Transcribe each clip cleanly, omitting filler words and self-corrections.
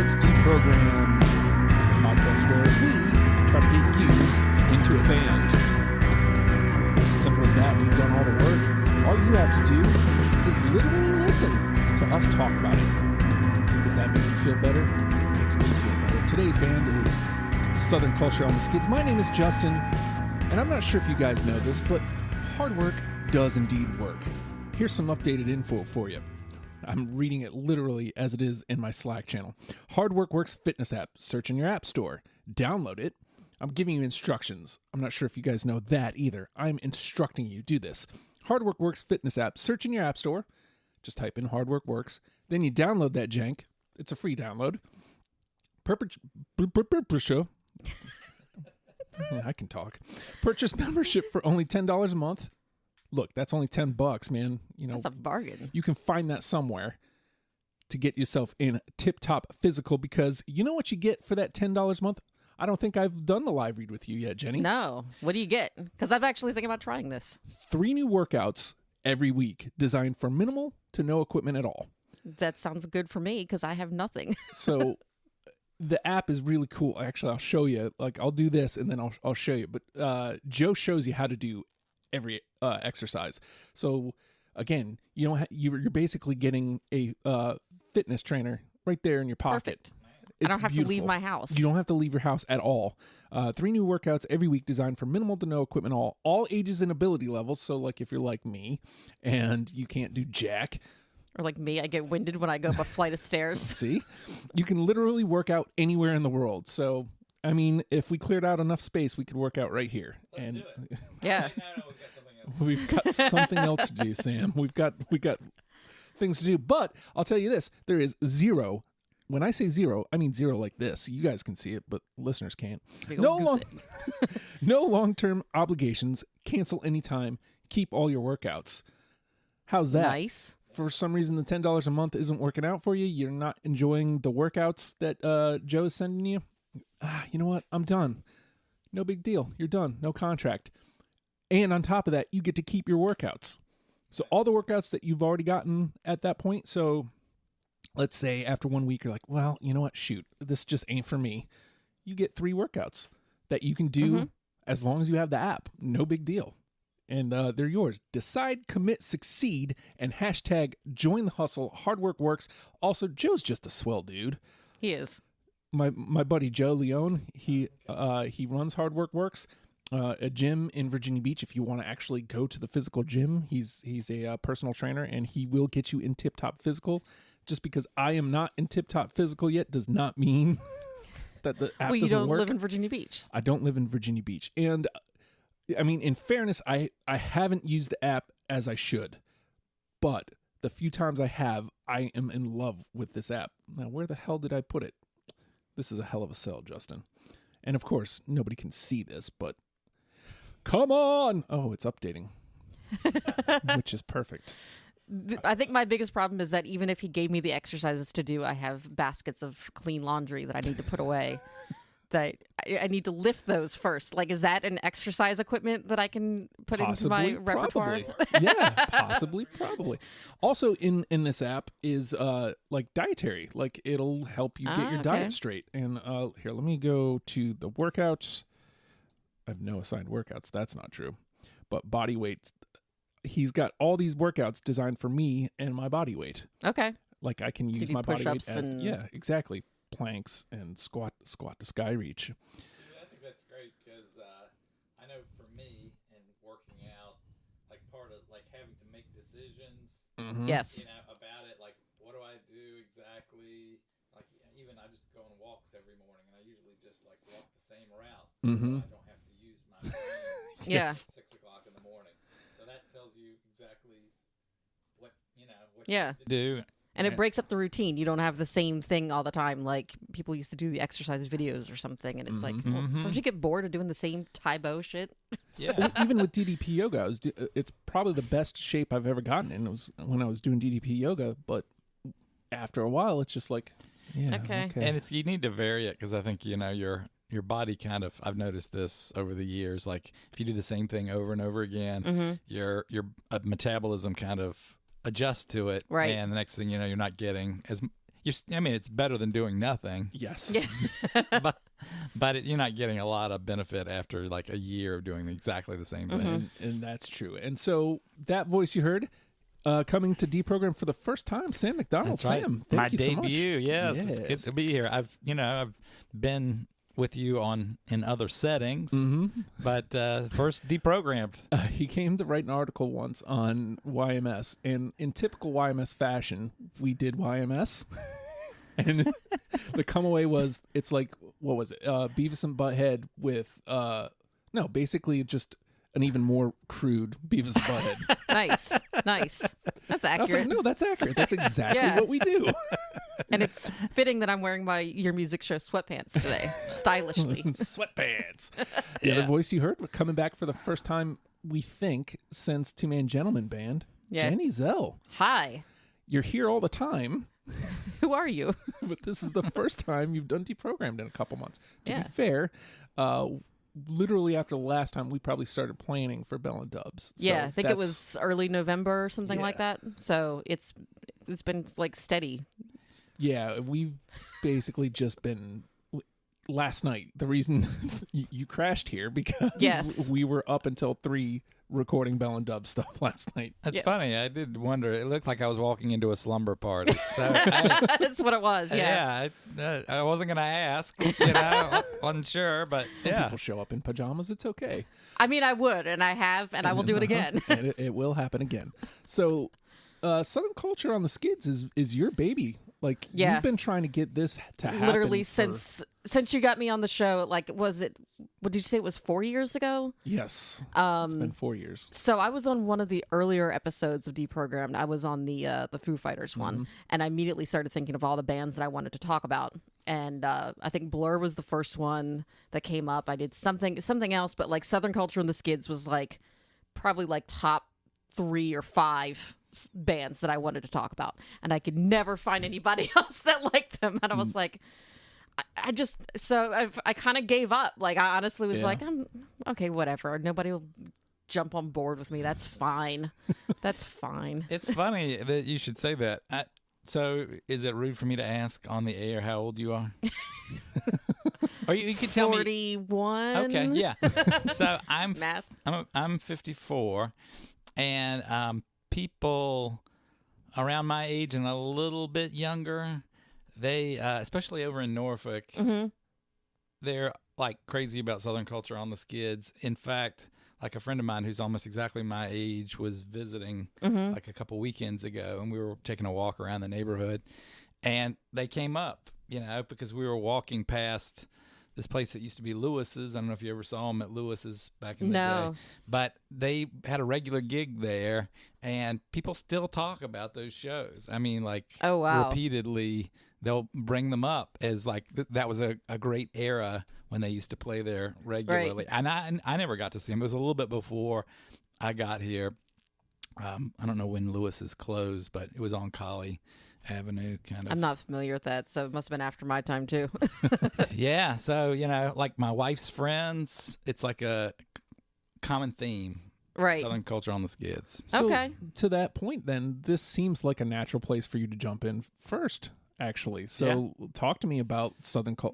Let's Deprogram, the podcast where we try to get you into a band. As simple as that, we've done all the work. All you have to do is literally listen to us talk about it. Does that make you feel better? It makes me feel better. Today's band is Southern Culture on the Skids. My name is Justin, and I'm not sure if you guys know this, but hard work does indeed work. Here's some updated info for you. I'm reading it literally as it is in my Slack channel. Hard Work Works fitness app. Search in your app store. Download it. I'm giving you instructions. I'm not sure if you guys know that either. I'm instructing you. Do this. Hard Work Works fitness app. Search in your app store. Just type in Hard Work Works. Then you download that jank. It's a free download. I can talk. Purchase membership for only $10 a month. Look, that's only $10, man. You know, that's a bargain. You can find that somewhere to get yourself in tip-top physical, because you know what you get for that $10 a month? I don't think I've done the live read with you yet, Jenny. No. What do you get? Because I'm actually thinking about trying this. 3 new workouts every week, designed for minimal to no equipment at all. That sounds good for me because I have nothing. So the app is really cool. Actually, I'll show you. Like, I'll do this and then I'll show you. But Joe shows you how to do every exercise. So again, you're basically getting a fitness trainer right there in your pocket. Perfect. I don't have to leave my house. You don't have to leave your house at all. 3 new workouts every week, designed for minimal to no equipment, all ages and ability levels. So like if you're like me and you can't do jack, or like me, I get winded when I go up a flight of stairs. See, you can literally work out anywhere in the world. So I mean, if we cleared out enough space, we could work out right here. Let's do it. Yeah. We've got something else to do, Sam. We've got things to do. But I'll tell you this, there is zero. When I say zero, I mean zero like this. You guys can see it, but listeners can't. No long-term obligations. Cancel anytime. Keep all your workouts. How's that? Nice. For some reason, the $10 a month isn't working out for you. You're not enjoying the workouts that Joe is sending you. You know what? I'm done. No big deal. You're done. No contract. And on top of that, you get to keep your workouts. So all the workouts that you've already gotten at that point. So let's say after 1 week, you're like, well, you know what? Shoot, this just ain't for me. You get 3 workouts that you can do as long as you have the app. No big deal. And they're yours. Decide, commit, succeed, and hashtag join the hustle. Hard work works. Also, Joe's just a swell dude. He is. My buddy Joe Leone, he runs Hard Work Works, a gym in Virginia Beach. If you want to actually go to the physical gym, he's a personal trainer, and he will get you in tip-top physical. Just because I am not in tip-top physical yet does not mean that the app doesn't work. Well, you don't live in Virginia Beach. I don't live in Virginia Beach. And, I mean, in fairness, I haven't used the app as I should. But the few times I have, I am in love with this app. Now, where the hell did I put it? This is a hell of a sell, Justin. And, of course, nobody can see this, but come on! Oh, it's updating, which is perfect. I think my biggest problem is that even if he gave me the exercises to do, I have baskets of clean laundry that I need to put away. That I need to lift those first. Like, is that an exercise equipment that I can put into my repertoire? Yeah, possibly, probably. Also, in this app is like dietary. Like, it'll help you get your diet straight. And here, let me go to the workouts. I have no assigned workouts. That's not true. But body weight. He's got all these workouts designed for me and my body weight. Okay. Like, I can use my body weight as exactly. Planks and squat to sky reach. I think that's great because I know for me and working out, like part of like having to make decisions. Yes. About it. Like, what do I do exactly? Like, even I just go on walks every morning, and I usually just like walk the same route, so I don't have to use my brain. Yes. 6 o'clock in the morning. So that tells you exactly what you to do. And it breaks up the routine. You don't have the same thing all the time. Like people used to do the exercise videos or something. And it's like, well, don't you get bored of doing the same Tae-Bo shit? Yeah. Well, even with DDP yoga, it's probably the best shape I've ever gotten in. It was when I was doing DDP yoga. But after a while, it's just like, okay. And you need to vary it because I think, your body kind of, I've noticed this over the years, like if you do the same thing over and over again, your metabolism kind of adjust to it, right? And the next thing you know, you're not getting as I mean, it's better than doing nothing. Yes. Yeah. But you're not getting a lot of benefit after like a year of doing exactly the same thing. And that's true. And so that voice you heard coming to Deprogram for the first time, Sam McDonald. That's right. Sam, My thank you so much. debut. Yes, it's good to be here. I've been with you in other settings, but first deprogrammed. He came to write an article once on YMS, and in typical YMS fashion, we did YMS. And the come away was, it's like, what was it? Beavis and Butthead with, basically just an even more crude Beavis and Butthead. Nice. That's I was like, accurate. no, that's accurate. That's exactly what we do. And it's fitting that I'm wearing my Your Music Show sweatpants today, stylishly. Sweatpants. The other voice you heard coming back for the first time, we think, since Two Man Gentleman Band, Jennie Zell. Hi. You're here all the time. Who are you? But this is the first time you've done Deprogrammed in a couple months. To Yeah. be fair, literally after the last time, we probably started planning for Bell and Dubs. Yeah, So I think it was early November or something like that. So it's been like steady. Yeah, we've basically just been. Last night, the reason you crashed here because we were up until 3 recording Bell and Dub stuff last night. That's funny. I did wonder. It looked like I was walking into a slumber party. So That's what it was. Yeah. I wasn't gonna ask. Wasn't sure, but Some people show up in pajamas. It's okay. I mean, I would, and I have, and I will do it again. And it will happen again. So, Southern Culture on the Skids is your baby. Like, you've been trying to get this to happen. Literally since you got me on the show. Like, what did you say? It was 4 years ago? Yes. It's been 4 years. So I was on one of the earlier episodes of Deprogrammed. I was on the Foo Fighters one, and I immediately started thinking of all the bands that I wanted to talk about. And I think Blur was the first one that came up. I did something else, but like Southern Culture and the Skids was like probably like top 3 or 5 bands that I wanted to talk about, and I could never find anybody else that liked them. And I was like, I kind of gave up. Like, I honestly was like, I'm okay, whatever. Nobody will jump on board with me. That's fine. That's fine. It's funny that you should say that. So, is it rude for me to ask on the air how old you are? Or you could tell 41. me. Okay, yeah. So Math. I'm 54, and people around my age and a little bit younger, they especially over in Norfolk, they're like crazy about Southern Culture on the Skids. In fact, like a friend of mine who's almost exactly my age was visiting like a couple weekends ago, and we were taking a walk around the neighborhood, and they came up, because we were walking past this place that used to be Lewis's. I don't know if you ever saw them at Lewis's back in the day. But they had a regular gig there, and people still talk about those shows. I mean, like, oh, wow. repeatedly, they'll bring them up as, like, that was a great era when they used to play there regularly. Right. And I never got to see them. It was a little bit before I got here. I don't know when Lewis's closed, but it was on Collie Avenue, kind of. I'm not familiar with that, so it must have been after my time too. Yeah, so like my wife's friends, it's like a common theme, right? Southern Culture on the Skids. So, okay. To that point, then this seems like a natural place for you to jump in first. Actually, so talk to me about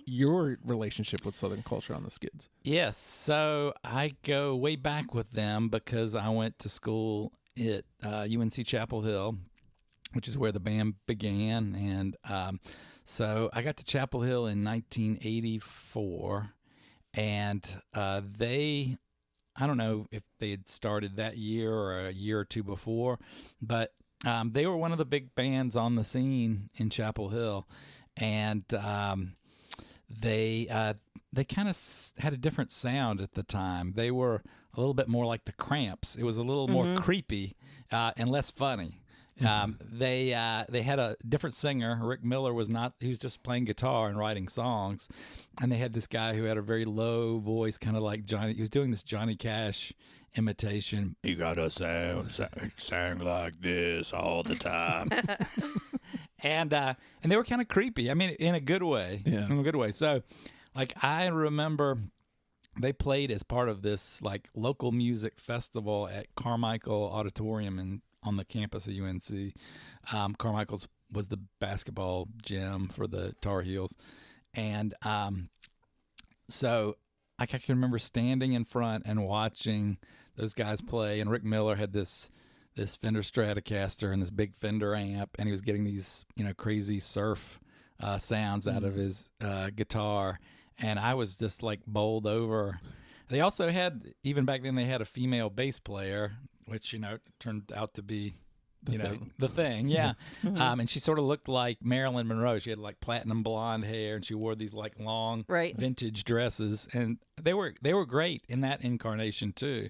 your relationship with Southern Culture on the Skids. Yes, so I go way back with them because I went to school at UNC Chapel Hill, which is where the band began. And so I got to Chapel Hill in 1984, and I don't know if they had started that year or a year or two before, but they were one of the big bands on the scene in Chapel Hill. And they kind of had a different sound at the time. They were a little bit more like the Cramps. It was a little more creepy and less funny. They had a different singer. Rick Miller he was just playing guitar and writing songs, and they had this guy who had a very low voice, kind of like Johnny. He was doing this Johnny Cash imitation. You gotta sound like this all the time. and they were kind of creepy. I mean, in a good way. Yeah. In a good way. So, like, I remember they played as part of this like local music festival at Carmichael Auditorium on the campus of UNC. Carmichael's was the basketball gym for the Tar Heels. And so I can remember standing in front and watching those guys play. And Rick Miller had this Fender Stratocaster and this big Fender amp, and he was getting these, crazy surf sounds out of his guitar. And I was just like bowled over. They also had, even back then, they had a female bass player, which, turned out to be, the thing. Yeah. And she sort of looked like Marilyn Monroe. She had like platinum blonde hair, and she wore these like long vintage dresses. And they were great in that incarnation too.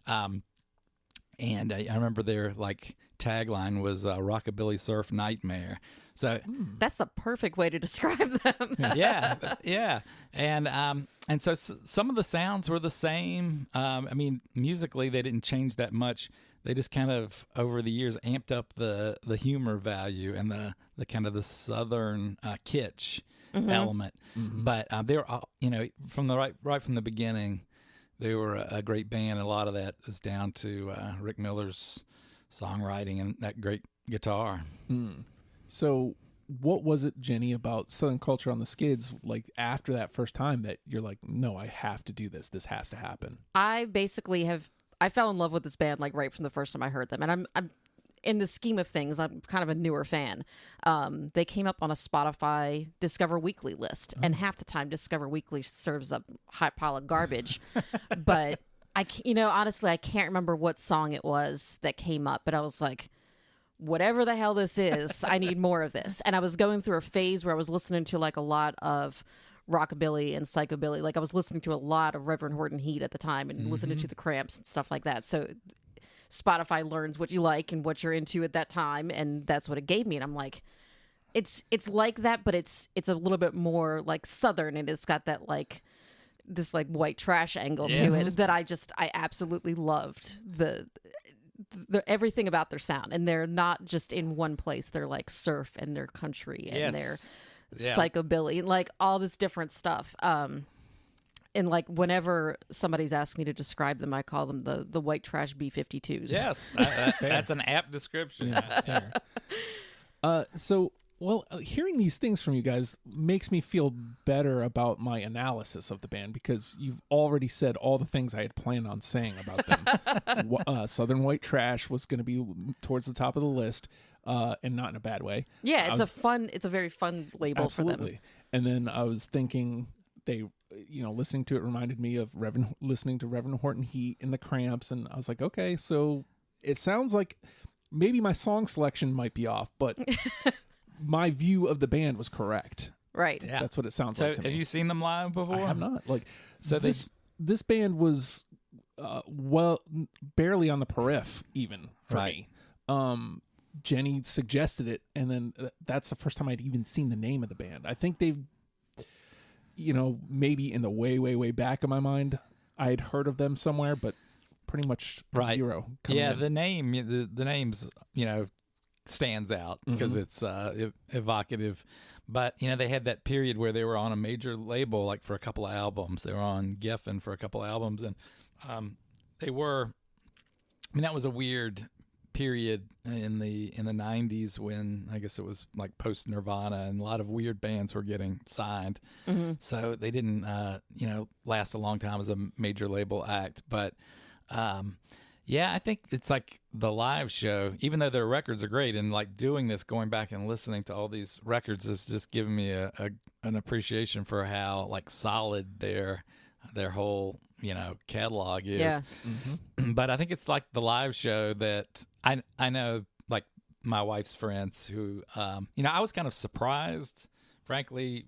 And I remember their like tagline was "Rockabilly Surf Nightmare." So that's the perfect way to describe them. yeah. And so some of the sounds were the same. I mean, musically they didn't change that much. They just kind of over the years amped up the humor value and the kind of the southern kitsch element. But they were all, from the right from the beginning. They were a great band. A lot of that was down to Rick Miller's songwriting and that great guitar. So what was it, Jenny, about Southern Culture on the Skids, like after that first time that you're like, no, I have to do this. This has to happen? I basically I fell in love with this band like right from the first time I heard them. And I'm in the scheme of things, I'm kind of a newer fan. They came up on a Spotify Discover Weekly list, and half the time Discover Weekly serves up a hot pile of garbage. But honestly, I can't remember what song it was that came up, but I was like, whatever the hell this is, I need more of this. And I was going through a phase where I was listening to like a lot of rockabilly and psychobilly. Like I was listening to a lot of Reverend Horton Heat at the time and listening to the Cramps and stuff like that. So Spotify learns what you like and what you're into at that time, and that's what it gave me. And I'm like, it's like that, but it's a little bit more like Southern, and it's got that like this like white trash angle to it that I absolutely loved. The everything about their sound, and they're not just in one place. They're like surf and they're country and they're psychobilly and like all this different stuff. And like whenever somebody's asked me to describe them, I call them the white trash B-52s. Yes, that's an apt description. Fair. Hearing these things from you guys makes me feel better about my analysis of the band, because you've already said all the things I had planned on saying about them. Southern White Trash was going to be towards the top of the list, and not in a bad way. Yeah, it's a very fun label for them. Absolutely. And then I was thinking listening to it reminded me of listening to Reverend Horton Heat and the Cramps, and I was like, okay, so it sounds like maybe my song selection might be off, but my view of the band was correct. Right. Yeah. That's what it sounds like to me. Have you seen them live before? I have not. This band was barely on the periph even for me. Jenny suggested it, and then that's the first time I'd even seen the name of the band. I think they've maybe in the way, way, way back of my mind, I had heard of them somewhere, but pretty much zero. Yeah, the name's, stands out because it's evocative. But, they had that period where they were on a major label, like for a couple of albums. They were on Geffen for a couple of albums. And that was a weird period in the 90s when I guess it was like post Nirvana, and a lot of weird bands were getting signed. So they didn't last a long time as a major label act. But I think it's like the live show, even though their records are great, and like doing this, going back and listening to all these records is just giving me an appreciation for how like solid their whole catalog is. Yeah. But I think it's like the live show that I know, like my wife's friends who I was kind of surprised, frankly,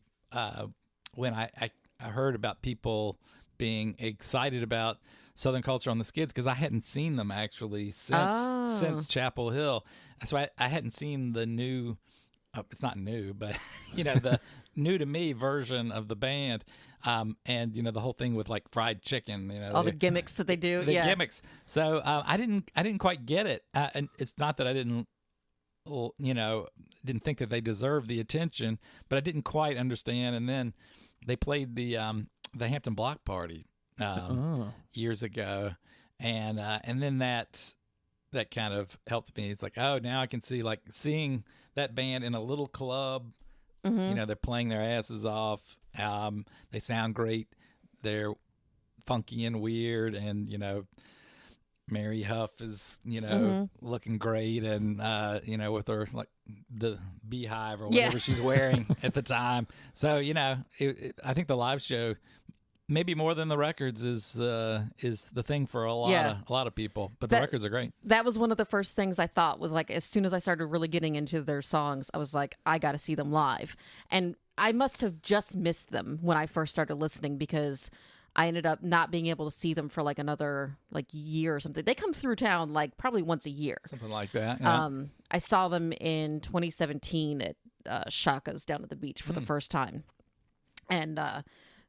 when I heard about people being excited about Southern Culture on the Skids, because I hadn't seen them actually since Chapel Hill. So I hadn't seen the new it's not new, but the new to me version of the band, and the whole thing with like fried chicken, all the gimmicks that they do, the gimmicks. So I didn't quite get it, and it's not that I didn't think that they deserved the attention, but I didn't quite understand. And then they played the Hampton Block Party years ago, and then that that kind of helped me. It's like, oh, now I can see, like, seeing that band in a little club. You know, they're playing their asses off. They sound great. They're funky and weird, and you know, Mary Huff is, you know, looking great, and you know, with her like the beehive or whatever she's wearing at the time. So you know, I think the live show, maybe more than the records, is the thing for a lot of people. But the records are great. That was one of the first things I thought was like, as soon as I started really getting into their songs, I was like, I got to see them live. And I must have just missed them when I first started listening, because I ended up not being able to see them for like another like year or something. They come through town like probably once a year. Something like that. Yeah. I saw them in 2017 at Shaka's down at the beach for the first time. And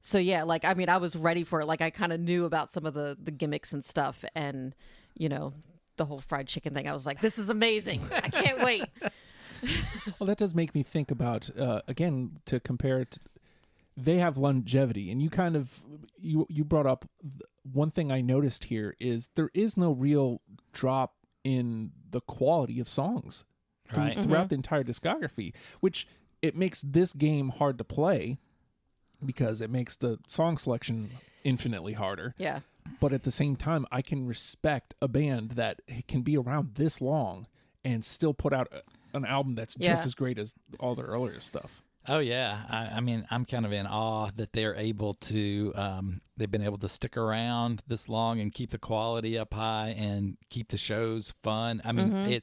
so yeah, like, I mean, I was ready for it. Like, I kind of knew about some of the gimmicks and stuff, and you know, the whole fried chicken thing. I was like, this is amazing. I can't wait. Well, that does make me think about, again, to compare it, they have longevity, and you brought up one thing I noticed here is there is no real drop in the quality of songs throughout the entire discography, which it makes this game hard to play because it makes the song selection infinitely harder. Yeah. But at the same time, I can respect a band that can be around this long and still put out an album that's just as great as all their earlier stuff. Oh yeah, I mean, I'm kind of in awe that they're able to. They've been able to stick around this long and keep the quality up high and keep the shows fun. I mean,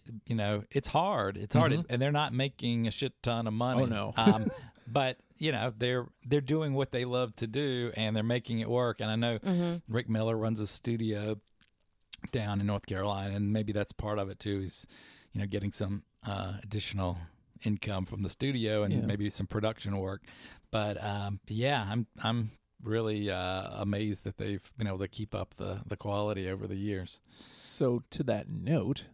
it's hard. It's hard, and they're not making a shit ton of money. Oh no. But you know, they're doing what they love to do, and they're making it work. And I know Rick Miller runs a studio down in North Carolina, and maybe that's part of it too. Is, you know, getting some additional income from the studio and maybe some production work. But yeah, I'm really amazed that they've been able to keep up the quality over the years. So to that note,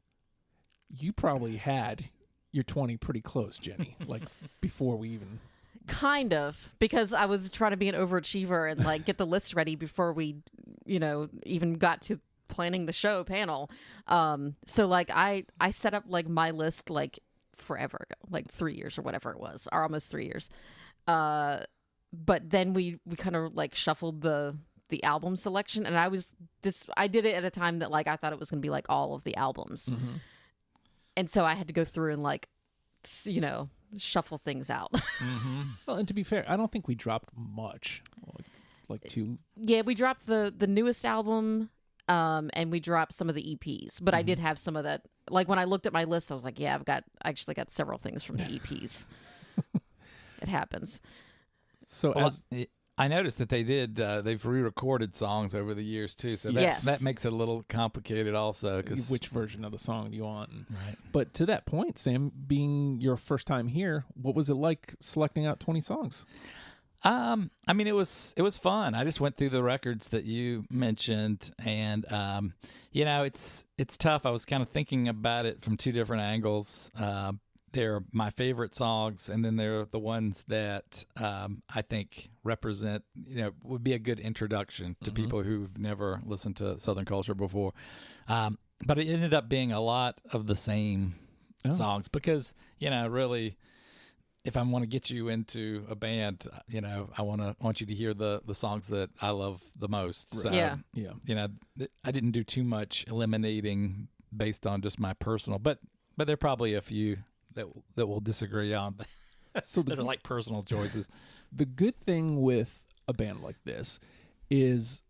you probably had your 20 pretty close, Jenny, like before we even... Kind of, because I was trying to be an overachiever and like get the list ready before we, you know, even got to planning the show panel. So like I set up like my list like forever ago, like 3 years or whatever it was, or almost 3 years. But then we kind of like shuffled the album selection, and I did it at a time that like I thought it was going to be like all of the albums. And so I had to go through and like, you know, shuffle things out. Well, and to be fair, I don't think we dropped much. Like two. Yeah, we dropped the newest album, and we dropped some of the EPs. But I did have some of that. Like when I looked at my list, I was like, yeah, I actually got several things from the EPs. It happens. So I noticed that they've re-recorded songs over the years too, so that makes it a little complicated also. Cause which version of the song do you want? Right. But to that point, Sam, being your first time here, what was it like selecting out 20 songs? I mean, it was fun. I just went through the records that you mentioned, and you know, it's tough. I was kind of thinking about it from two different angles. They're my favorite songs, and then they're the ones that I think represent, you know, would be a good introduction to people who've never listened to Southern culture before. But it ended up being a lot of the same songs because, you know, really, if I want to get you into a band, you know, I want you to hear the songs that I love the most. So, you know, I didn't do too much eliminating based on just my personal, but there are probably a few that we'll disagree on, so that are like personal choices. The good thing with a band like this is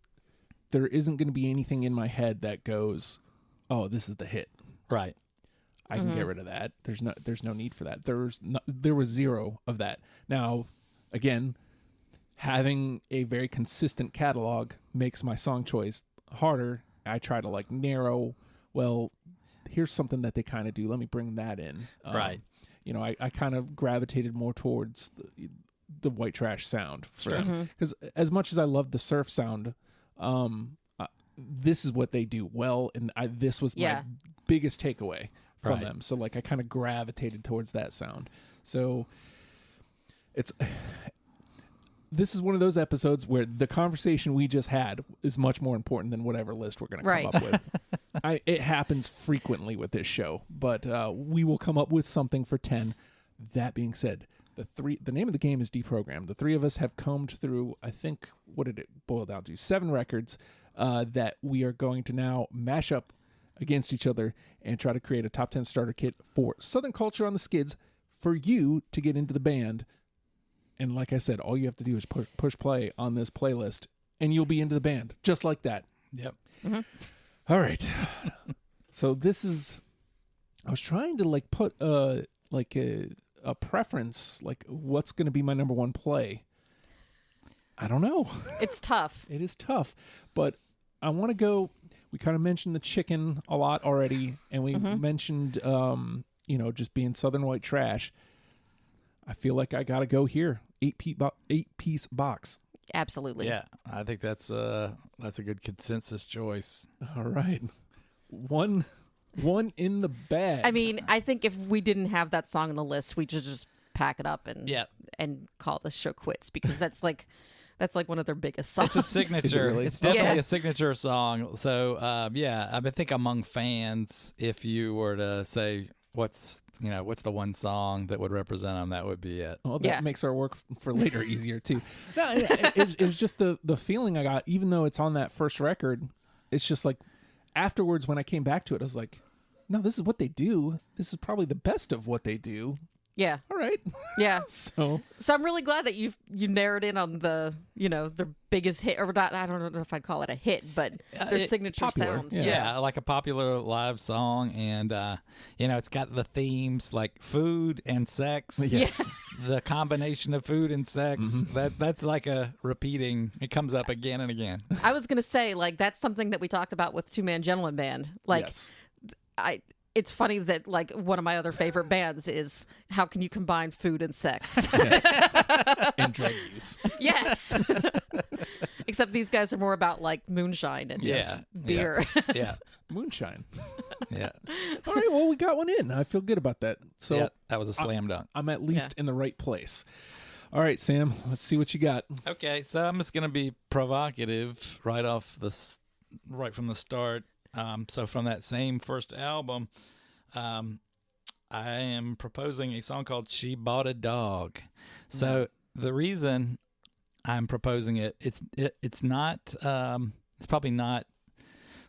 there isn't going to be anything in my head that goes, oh, this is the hit. Right. I can get rid of that. There's no need for that. There was zero of that. Now, again, having a very consistent catalog makes my song choice harder. I try to like narrow, well, here's something that they kind of do. Let me bring that in. Right. You know, I kind of gravitated more towards the white trash sound for them. Because as much as I love the surf sound, this is what they do well. And this was my biggest takeaway from them. So like I kind of gravitated towards that sound. So this is one of those episodes where the conversation we just had is much more important than whatever list we're going to come up with. It happens frequently with this show, but we will come up with something for 10. That being said, the name of the game is Deprogrammed. The three of us have combed through, I think, what did it boil down to? 7 records that we are going to now mash up against each other and try to create a top 10 starter kit for Southern Culture on the Skids for you to get into the band. And like I said, all you have to do is push play on this playlist and you'll be into the band just like that. Yep. Mm-hmm. All right. So this is, I was trying to like put a preference, like what's going to be my number one play. I don't know. It's tough. It is tough, but I want to go. We kind of mentioned the chicken a lot already, and we mentioned, just being Southern white trash. I feel like I got to go here. 8-piece box. Absolutely. Yeah, I think that's a good consensus choice. All right, one in the bag. I mean, I think if we didn't have that song on the list, we should just pack it up and call this show quits, because that's like one of their biggest songs. It's a signature. Really? It's definitely a signature song. So I think among fans, if you were to say what's the one song that would represent them, that would be it. Well, that makes our work for later easier too. No, it was just the feeling I got, even though it's on that first record. It's just like afterwards when I came back to it, I was like, no, this is what they do. This is probably the best of what they do. Yeah. All right. Yeah. So I'm really glad that you narrowed in on the their biggest hit, or not. I don't know if I'd call it a hit, but their signature popular. sound. Yeah, like a popular live song, and it's got the themes like food and sex. Yes. The combination of food and sex. Mm-hmm. That's like a repeating. It comes up again and again. I was gonna say, like, that's something that we talked about with Two Man Gentleman Band. Like, yes. It's funny that, like, one of my other favorite bands is how can you combine food and sex? Yes. And drug use. Yes. Except these guys are more about, like, moonshine and beer. Yeah. Moonshine. Yeah. All right, well, we got one in. I feel good about that. So that was a slam dunk. I'm at least in the right place. All right, Sam, let's see what you got. Okay, so I'm just going to be provocative right from the start. So from that same first album, I am proposing a song called "She Bought a Dog." So the reason I'm proposing it's probably not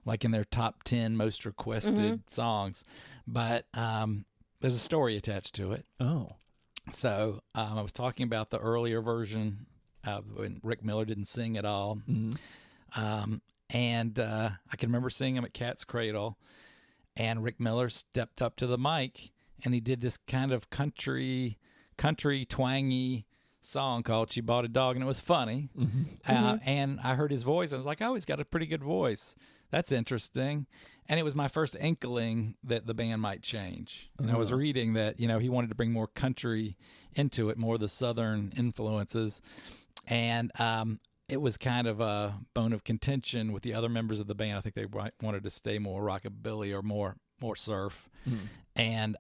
like in their top 10 most requested songs, but there's a story attached to it. Oh, so I was talking about the earlier version when Rick Miller didn't sing at all. And I can remember seeing him at Cat's Cradle, and Rick Miller stepped up to the mic, and he did this kind of country twangy song called "She Bought a Dog," and it was funny. And I heard his voice. I was like, oh, he's got a pretty good voice. That's interesting. And it was my first inkling that the band might change. And I was reading that, he wanted to bring more country into it, more of the Southern influences. And it was kind of a bone of contention with the other members of the band. I think they wanted to stay more rockabilly or more surf, and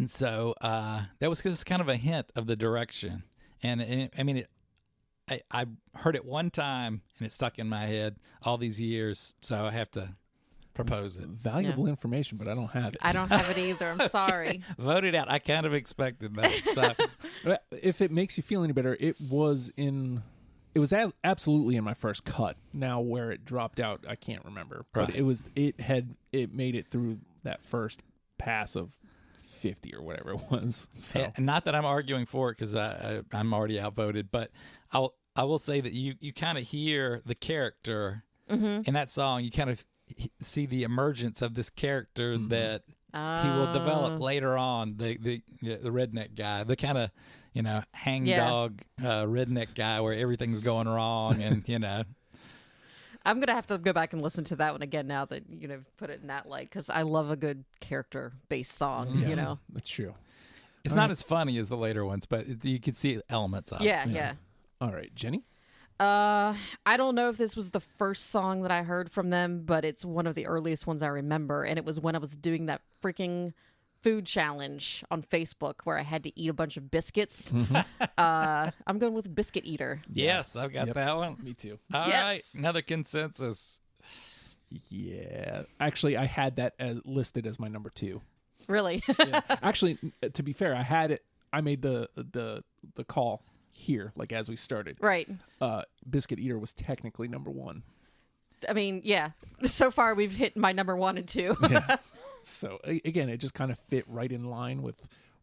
so that was just kind of a hint of the direction. And I heard it one time and it stuck in my head all these years, so I have to propose it. Valuable information, but I don't have it. I don't have it either. I'm sorry. Vote it out. I kind of expected that. So. If it makes you feel any better, it was absolutely in my first cut. Now where it dropped out, I can't remember. But it made it through that first pass of 50 or whatever it was. So and not that I'm arguing for it, because I'm already outvoted, but I will say that you kind of hear the character in that song. You kind of see the emergence of this character that he will develop later on. The redneck guy, the kind of hangdog redneck guy where everything's going wrong, and I'm gonna have to go back and listen to that one again now that put it in that light, because I love a good character-based song. That's true. It's not as funny as the later ones, but you can see elements of it. Yeah. All right, Jenny. I don't know if this was the first song that I heard from them, but it's one of the earliest ones I remember, and it was when I was doing that freaking food challenge on Facebook where I had to eat a bunch of biscuits. I'm going with Biscuit Eater. Yes, I've got that one. Me too. All Yes. right, another consensus. Yeah. Actually, I had that as listed as my number 2. Really? Yeah. Actually, to be fair, I had it. I made the call here, like as we started. Right. Biscuit Eater was technically number 1. I mean, yeah. So far, we've hit my number 1 and 2. Yeah. So again, it just kind of fit right in line with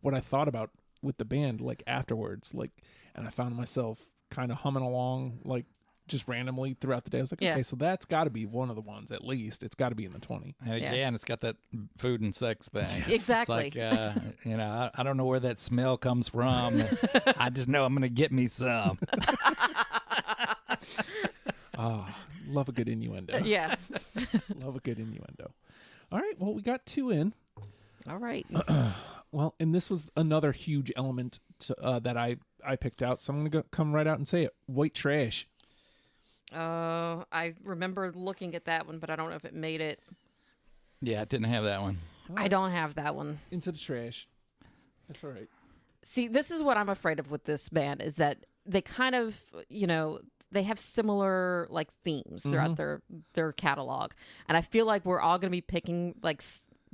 what I thought about with the band, like afterwards, like, and I found myself kind of humming along, like just randomly throughout the day. I was like, Yeah. okay, so that's got to be one of the ones at least. It's got to be in the 20. And Yeah. again, it's got that food and sex thing. Exactly. It's like, I don't know where that smell comes from. I just know I'm going to get me some. Love a good innuendo. Yeah. Love a good innuendo. All right, well, we got 2 in. All right. Well, and this was another huge element that I picked out, so I'm going to come right out and say it. White Trash. I remember looking at that one, but I don't know if it made it. Yeah, I didn't have that one. I don't have that one. Into the trash. That's all right. See, this is what I'm afraid of with this band is that they kind of, they have similar like themes throughout their catalog, and I feel like we're all going to be picking like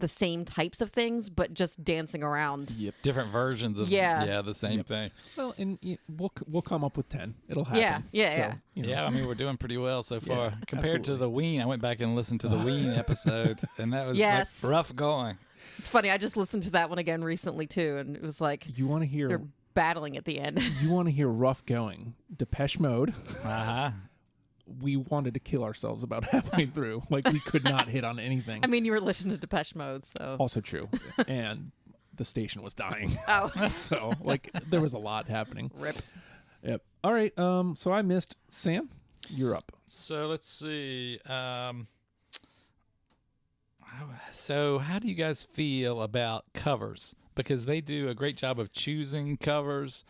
the same types of things, but just dancing around. Yep. Different versions of the same thing. Well, and we'll come up with 10. It'll happen. Yeah. Yeah, I mean, we're doing pretty well so far. Yeah, Compared to the Ween, I went back and listened to the Ween episode, and that was Yes. like, rough going. It's funny. I just listened to that one again recently too, and it was like You want to hear? they're battling at the end. You want to hear rough going? Depeche Mode. Uh-huh. We wanted to kill ourselves about halfway through. Like we could not hit on anything. I mean, you were listening to Depeche Mode, so. Also true. And the station was dying. Oh, So like there was a lot happening. rip. Yep. All right. So I missed Sam. You're up. So let's see. So how do you guys feel about covers? Because they do a great job of choosing covers.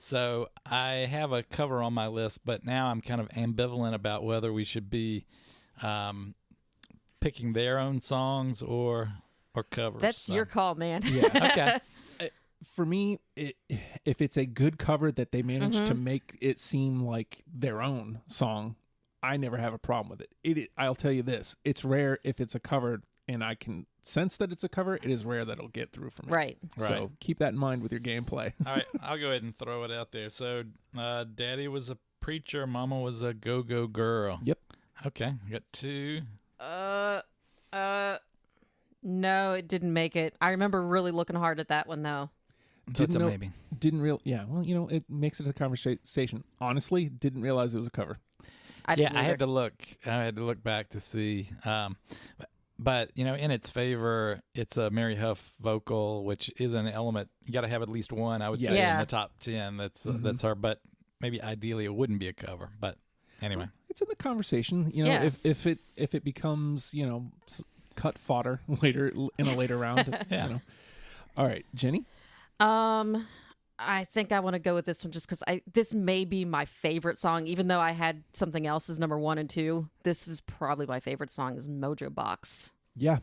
So I have a cover on my list, but now I'm kind of ambivalent about whether we should be picking their own songs or covers. That's So- your call, man. Yeah. Okay. For me, if it's a good cover that they manage to make it seem like their own song, I never have a problem with it. I'll tell you this: it's rare if it's a cover and I can sense that it's a cover. It is rare that it'll get through for me. Right. So keep that in mind with your gameplay. All right, I'll go ahead and throw it out there. So, Daddy was a preacher, Mama was a go-go girl. Yep. Okay, we got 2. No, it didn't make it. I remember really looking hard at that one though. So it's a know- maybe. Yeah. Well, it makes it a conversation. Honestly, didn't realize it was a cover. I didn't I had either. to look. I had to look back to see. But in its favor, it's a Mary Huff vocal, which is an element. You got to have at least one, I would say, Yes. in Yeah. the top 10. That's her. But maybe ideally it wouldn't be a cover. But anyway, It's in the conversation. Yeah. If it becomes cut fodder later in a later round. Yeah. All right, Jenny. I think I want to go with this one just because this may be my favorite song, even though I had something else as number 1 and 2. This is probably my favorite song is Mojo Box. Yeah.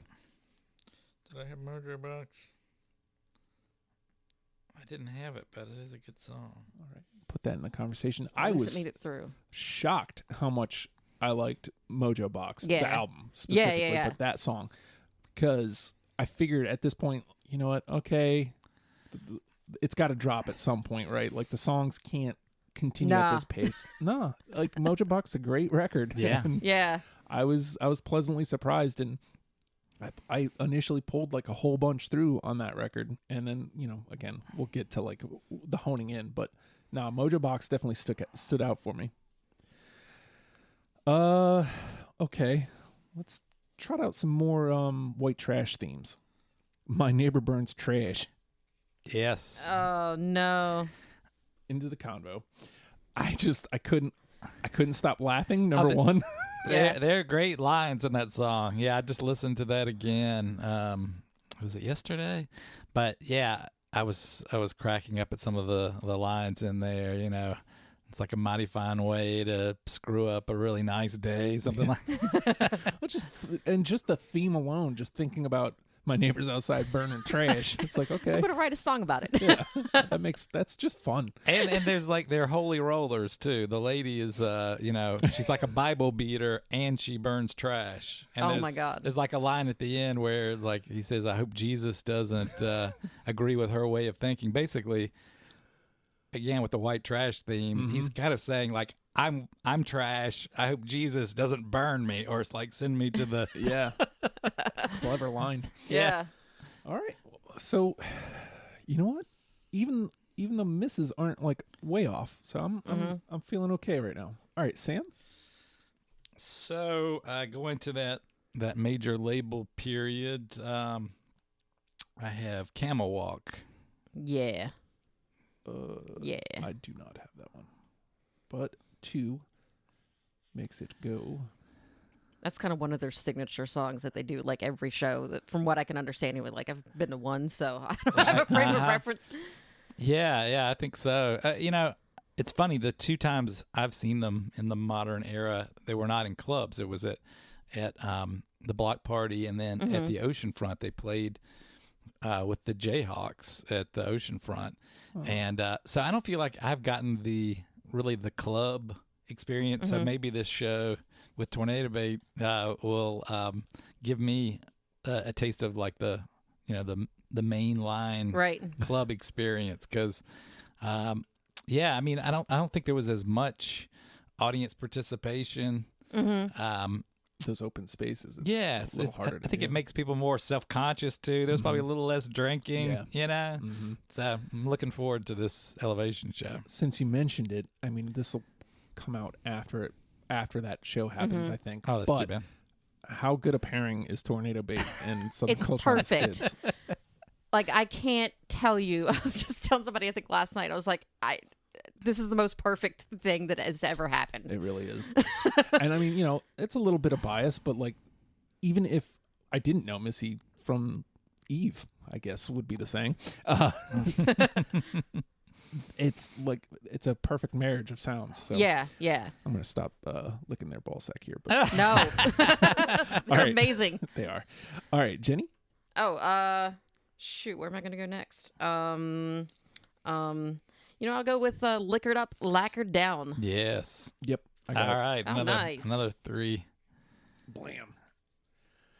did I have Mojo Box? I didn't have it, but it is a good song. All right. Put that in the conversation. At I least was it made it through. shocked how much I liked Mojo Box, the Yeah. album Yeah, specifically, yeah. but that song, because I figured at this point, you know what? Okay, it's got to drop at some point, right? Like the songs can't continue at Nah. this pace. No, like Mojo Box is a great record. Yeah. And Yeah. I was pleasantly surprised, and I initially pulled like a whole bunch through on that record, and then again we'll get to like the honing in, but nah, Mojo Box definitely stood out for me. Okay, let's trot out some more white trash themes. My Neighbor Burns Trash. Yes. Oh no. Into the convo. I couldn't stop laughing. Number the- one. Yeah. There are great lines in that song. Yeah, I just listened to that again. Was it yesterday? But yeah, I was cracking up at some of the lines in there. It's like a mighty fine way to screw up a really nice day, something like. Just the theme alone, just thinking about my neighbor's outside burning trash. It's like, okay, I'm gonna write a song about it. yeah, that's just fun. And there's like their holy rollers too. The lady is she's like a Bible beater and she burns trash. And Oh, my God. There's like a line at the end where like he says, I hope Jesus doesn't agree with her way of thinking. Basically, again with the white trash theme, he's kind of saying like I'm trash. I hope Jesus doesn't burn me, or it's like send me to the Yeah, clever line. Yeah. All right, so you know what? Even the misses aren't like way off, so I'm feeling okay right now. All right, Sam. So going to that major label period, I have Camel Walk. Yeah. Yeah. I do not have that one, but 2 makes it go. That's kind of one of their signature songs that they do like every show. That, from what I can understand, anyway. Like I've been to one, so I don't have a frame of reference. Yeah, I think so. It's funny. The 2 times I've seen them in the modern era, they were not in clubs. It was at the Block Party, and then at the Oceanfront. They played with the Jayhawks at the Oceanfront, and so I don't feel like I've gotten the club experience. So maybe this show with Tornado Bait will give me a taste of like the mainline club experience, because I mean I don't think there was as much audience participation. Those open spaces. It's a little harder. I think it makes people more self-conscious too. There's probably a little less drinking, So I'm looking forward to this Elevation show. Since you mentioned it, I mean, this will come out after that show happens, I think. Oh, that's too bad. How good a pairing is Tornado Bait and Southern It's Culture on perfect. Skids? Like I can't tell you. I was just telling somebody I think last night. I was like, this is the most perfect thing that has ever happened. It really is. And I mean, it's a little bit of bias, but like, even if I didn't know Missy from Eve, I guess would be the saying. It's like, it's a perfect marriage of sounds. So Yeah. I'm going to stop licking their ball sack here. But No. They're right. amazing. They are. All right, Jenny? Shoot, where am I going to go next? I'll go with Liquored Up, Lacquered Down. Yes. Yep. I got All it. right. Oh, nice. Another 3. Blam.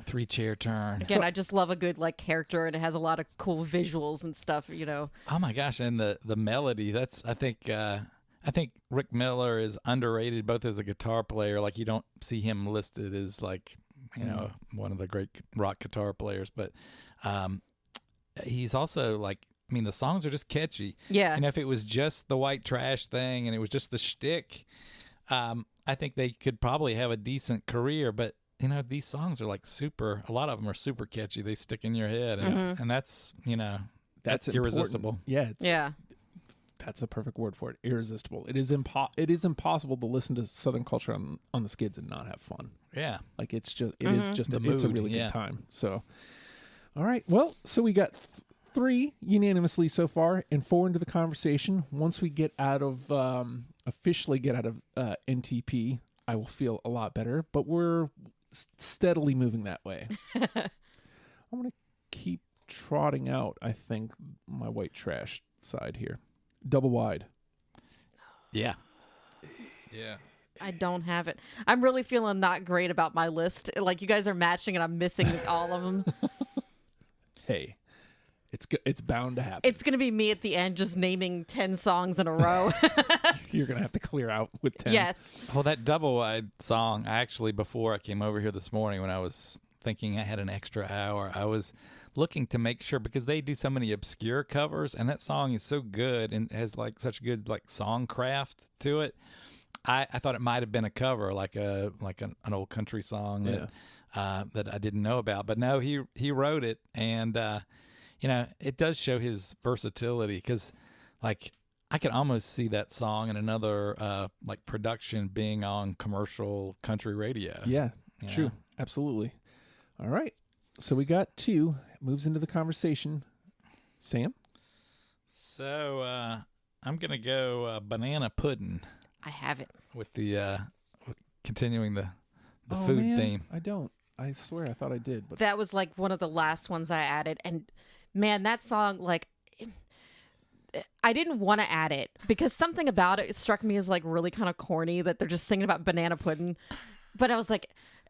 3-chair turn. Again, I just love a good like character, and it has a lot of cool visuals and stuff. Oh my gosh, and the melody. That's I think Rick Miller is underrated both as a guitar player. Like you don't see him listed as like one of the great rock guitar players, but he's also like. I mean, the songs are just catchy. Yeah. And if it was just the white trash thing and it was just the shtick, I think they could probably have a decent career. But, these songs are like a lot of them are super catchy. They stick in your head. And that's, that's irresistible. Important. Yeah. That's a perfect word for it. Irresistible. It is impossible to listen to Southern Culture on the Skids and not have fun. Yeah. Like it's just, it's a mood, really good time. So, all right. Well, so we got 3 unanimously so far, and 4 into the conversation. Once we get out of officially get out of NTP, I will feel a lot better. But we're steadily moving that way. I'm gonna keep trotting out. I think my white trash side here, double wide. Yeah. I don't have it. I'm really feeling not great about my list. Like you guys are matching, and I'm missing all of them. Hey. It's bound to happen. It's going to be me at the end just naming 10 songs in a row. You're going to have to clear out with 10. Yes. Well, that double wide song, actually, before I came over here this morning when I was thinking I had an extra hour, I was looking to make sure, because they do so many obscure covers, and that song is so good and has like such good like song craft to it. I thought it might have been a cover, like an old country song that I didn't know about. But no, he wrote it, and it does show his versatility, because like I could almost see that song in another like production being on commercial country radio. Yeah, true. Absolutely. All right. So we got 2. Moves into the conversation. Sam? So I'm going to go banana pudding. I have it. With the continuing the Oh, food man, theme. I don't. I swear I thought I did, but That was like one of the last ones I added. And man, that song, like, I didn't want to add it because something about it struck me as like really kind of corny that they're just singing about banana pudding. But I was like,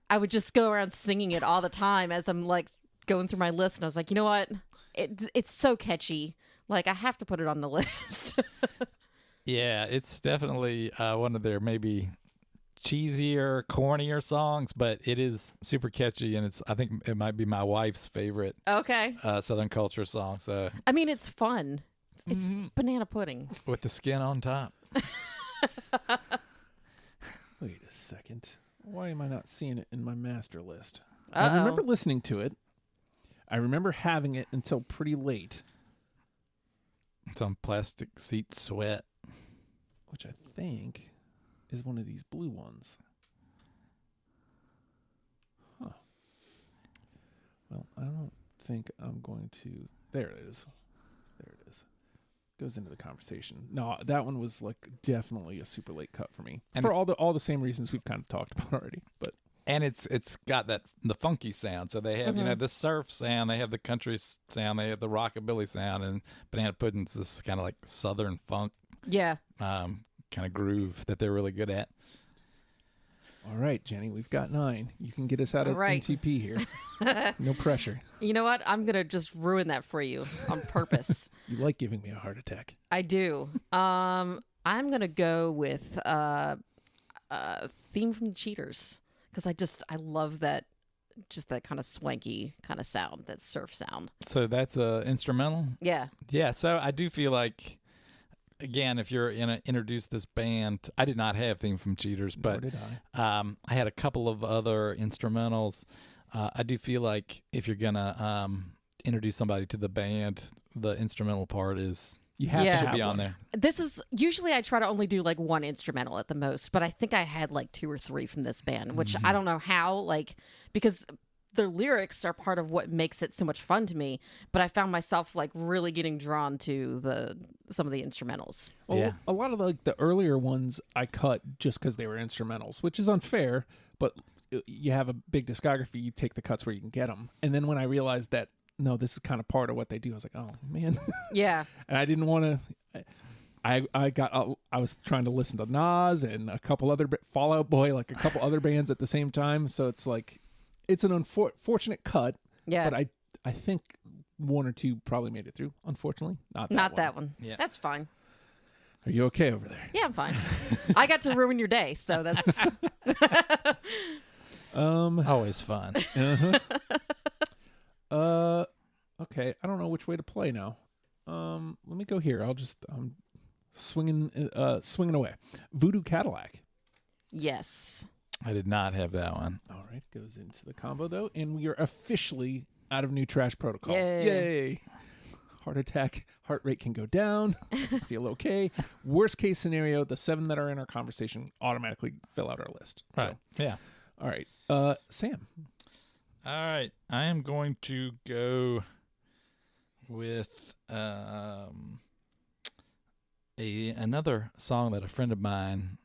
I would just go around singing it all the time as I'm like going through my list. And I was like, you know what? It's so catchy. Like, I have to put it on the list. Yeah, it's definitely one of their maybe cheesier, cornier songs, but it is super catchy, and I think it might be my wife's favorite Okay. Southern culture song. So I mean, it's fun. It's banana pudding. with the skin on top. wait a second. Why am I not seeing it in my master list? Uh-oh. I remember listening to it. I remember having it until pretty late, It's on Plastic Seat Sweat. which I think is one of these blue ones. Huh. Well, I don't think I'm going to... There it is. There it is. Goes into the conversation. No, that one was like definitely a super late cut for me. And for all the same reasons we've kind of talked about already. But And it's got the funky sound. So they have, the surf sound, they have the country sound, they have the rockabilly sound, and Banana Pudding's this kind of like southern funk Yeah. kind of groove that they're really good at. all right, Jenny, we've got 9. You can get us out of All right. NTP here. No pressure. You know what? I'm going to just ruin that for you on purpose. You like giving me a heart attack. I do. I'm going to go with Theme from the Cheaters because I love that, just that kind of swanky kind of sound, that surf sound. So that's instrumental? Yeah. Yeah, so I do feel like, again, if you're going to introduce this band, I did not have Theme from Cheaters, but Nor did I. I had a couple of other instrumentals. I do feel like if you're going to introduce somebody to the band, the instrumental part You have Yeah. to should have be on one. there. This is usually I try to only do like one instrumental at the most, but I think I had like 2 or 3 from this band, which I don't know how, like, because the lyrics are part of what makes it so much fun to me, but I found myself like really getting drawn to some of the instrumentals. Well, Yeah. a lot of the earlier ones I cut just because they were instrumentals, which is unfair, but you have a big discography, you take the cuts where you can get them. And then when I realized that, no, this is kind of part of what they do, I was like, oh, man. Yeah. And I didn't want to... I was trying to listen to Nas and a couple other... Fall Out Boy, like a couple other bands at the same time, so it's like... It's an unfortunate cut, Yeah. but I think 1 or 2 probably made it through. Unfortunately, not that one. Yeah. That's fine. Are you okay over there? Yeah, I'm fine. I got to ruin your day, so that's Always fun. Okay. I don't know which way to play now. Let me go here. I'm swinging away. Voodoo Cadillac. yes. I did not have that one. All right, goes into the combo though, and we are officially out of New Trash Protocol. Yay. Yay. Heart attack, heart rate can go down. Feel okay. Worst case scenario, the 7 that are in our conversation automatically fill out our list. Right. Yeah. All right. Sam. All right. I am going to go with another song that a friend of mine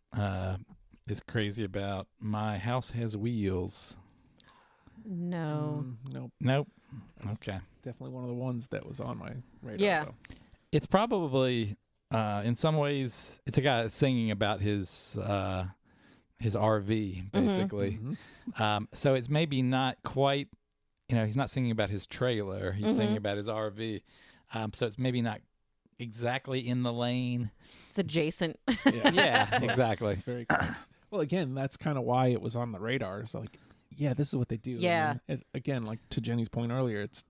is crazy about. My House Has Wheels. No. Nope. Nope. Okay. Definitely one of the ones that was on my radar. Yeah. Though. It's probably in some ways it's a guy singing about his RV basically. Mhm. So it's maybe not quite, he's not singing about his trailer. He's singing about his RV. So it's maybe not exactly in the lane. It's adjacent. Yeah, Close. exactly. It's very close. Well, again, that's kind of why it was on the radar. So, like, yeah, this is what they do. And Yeah. then again, like to Jenny's point earlier, it's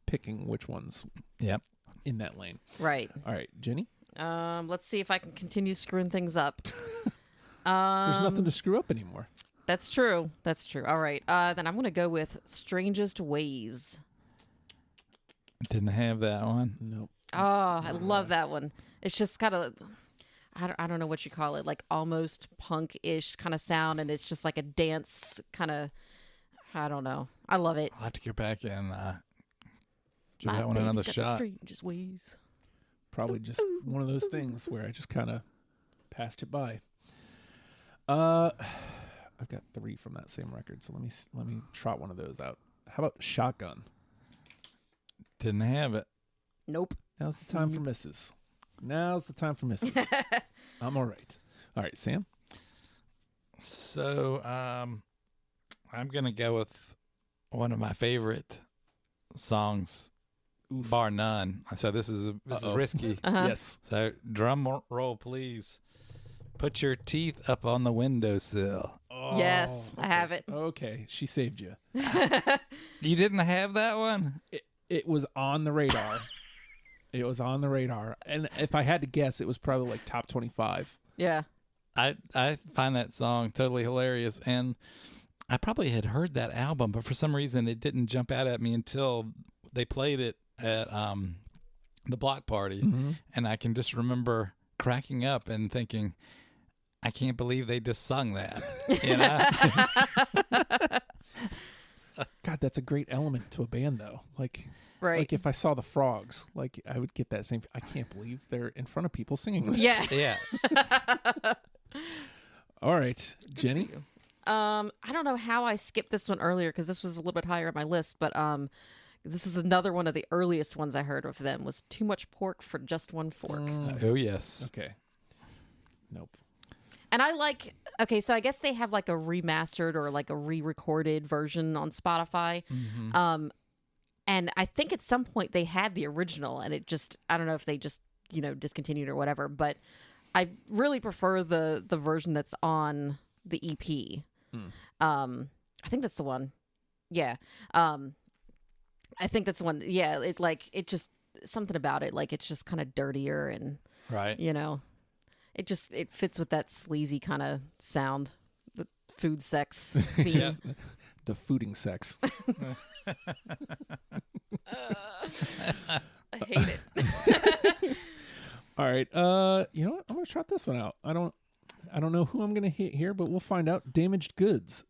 picking which ones Yep. in that lane. Right. All right, Jenny, Let's see if I can continue screwing things up. there's nothing to screw up anymore. That's true. That's true. All right. Then I'm going to go with Strangest Ways. Didn't have that one. Nope. Oh, I love that one. It's just kind of, I don't know what you call it, like almost punk-ish kind of sound, and it's just like a dance kind of, I don't know. I love it. I'll have to go back and give My that one baby's another got the shot. strangest ways. Probably just one of those things where I just kind of passed it by. I've got 3 from that same record. So let me trot one of those out. How about Shotgun? Didn't have it. Nope. Now's the time for misses. Now's the time for misses. I'm all right. All right, Sam. So I'm gonna go with one of my favorite songs, bar none. So this is risky. Yes. So drum roll, please. Put your teeth up on the windowsill. Oh, Yes, I have it. Okay, she saved you. You didn't have that one? It was on the radar. It was on the radar. And if I had to guess, it was probably like top 25. Yeah. I find that song totally hilarious, and I probably had heard that album, but for some reason it didn't jump out at me until they played it at the block party, and I can just remember cracking up and thinking, I can't believe they just sung that. You know? God, that's a great element to a band, though. Like if I saw the Frogs, like I would get that same. I can't believe they're in front of people singing this. Yeah. Yeah. All right, Jenny. I don't know how I skipped this one earlier because this was a little bit higher on my list, but this is another one of the earliest ones I heard of them was Too Much Pork for Just One Fork. Oh, yes. Okay. Nope. And I like, okay, so I guess they have like a remastered or like a re-recorded version on Spotify. And I think at some point they had the original and it just, I don't know if they just, discontinued or whatever, but I really prefer the version that's on the EP. I think that's the one. Yeah. I think that's the one. Yeah. It just, something about it. Like it's just kind of dirtier and, right. It fits with that sleazy kind of sound, the food sex theme. Yeah. The fooding sex. I hate it. All right. You know what? I'm gonna trot this one out. I don't know who I'm gonna hit here, but we'll find out. Damaged Goods.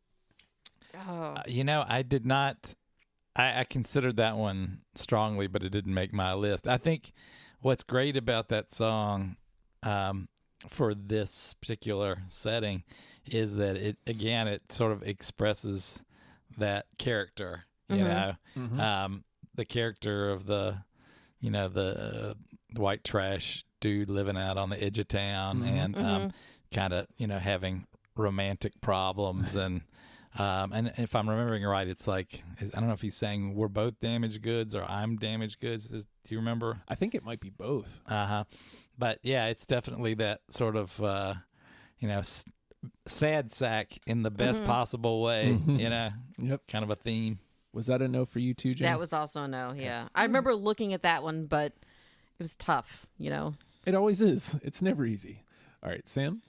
Oh. I did not. I considered that one strongly, but it didn't make my list. I think what's great about that song, for this particular setting, is that it sort of expresses that character. The character of the white trash dude living out on the edge of town and kind of having romantic problems and if I'm remembering right, it's like I don't know if he's saying we're both damaged goods or I'm damaged goods. Do you remember? I think it might be both. But yeah, it's definitely that sort of sad sack in the best possible way. Yep. Kind of a theme. Was that a no for you too, Jen? That was also a no, yeah. I remember looking at that one, but it was tough, It always is. It's never easy. All right, Sam?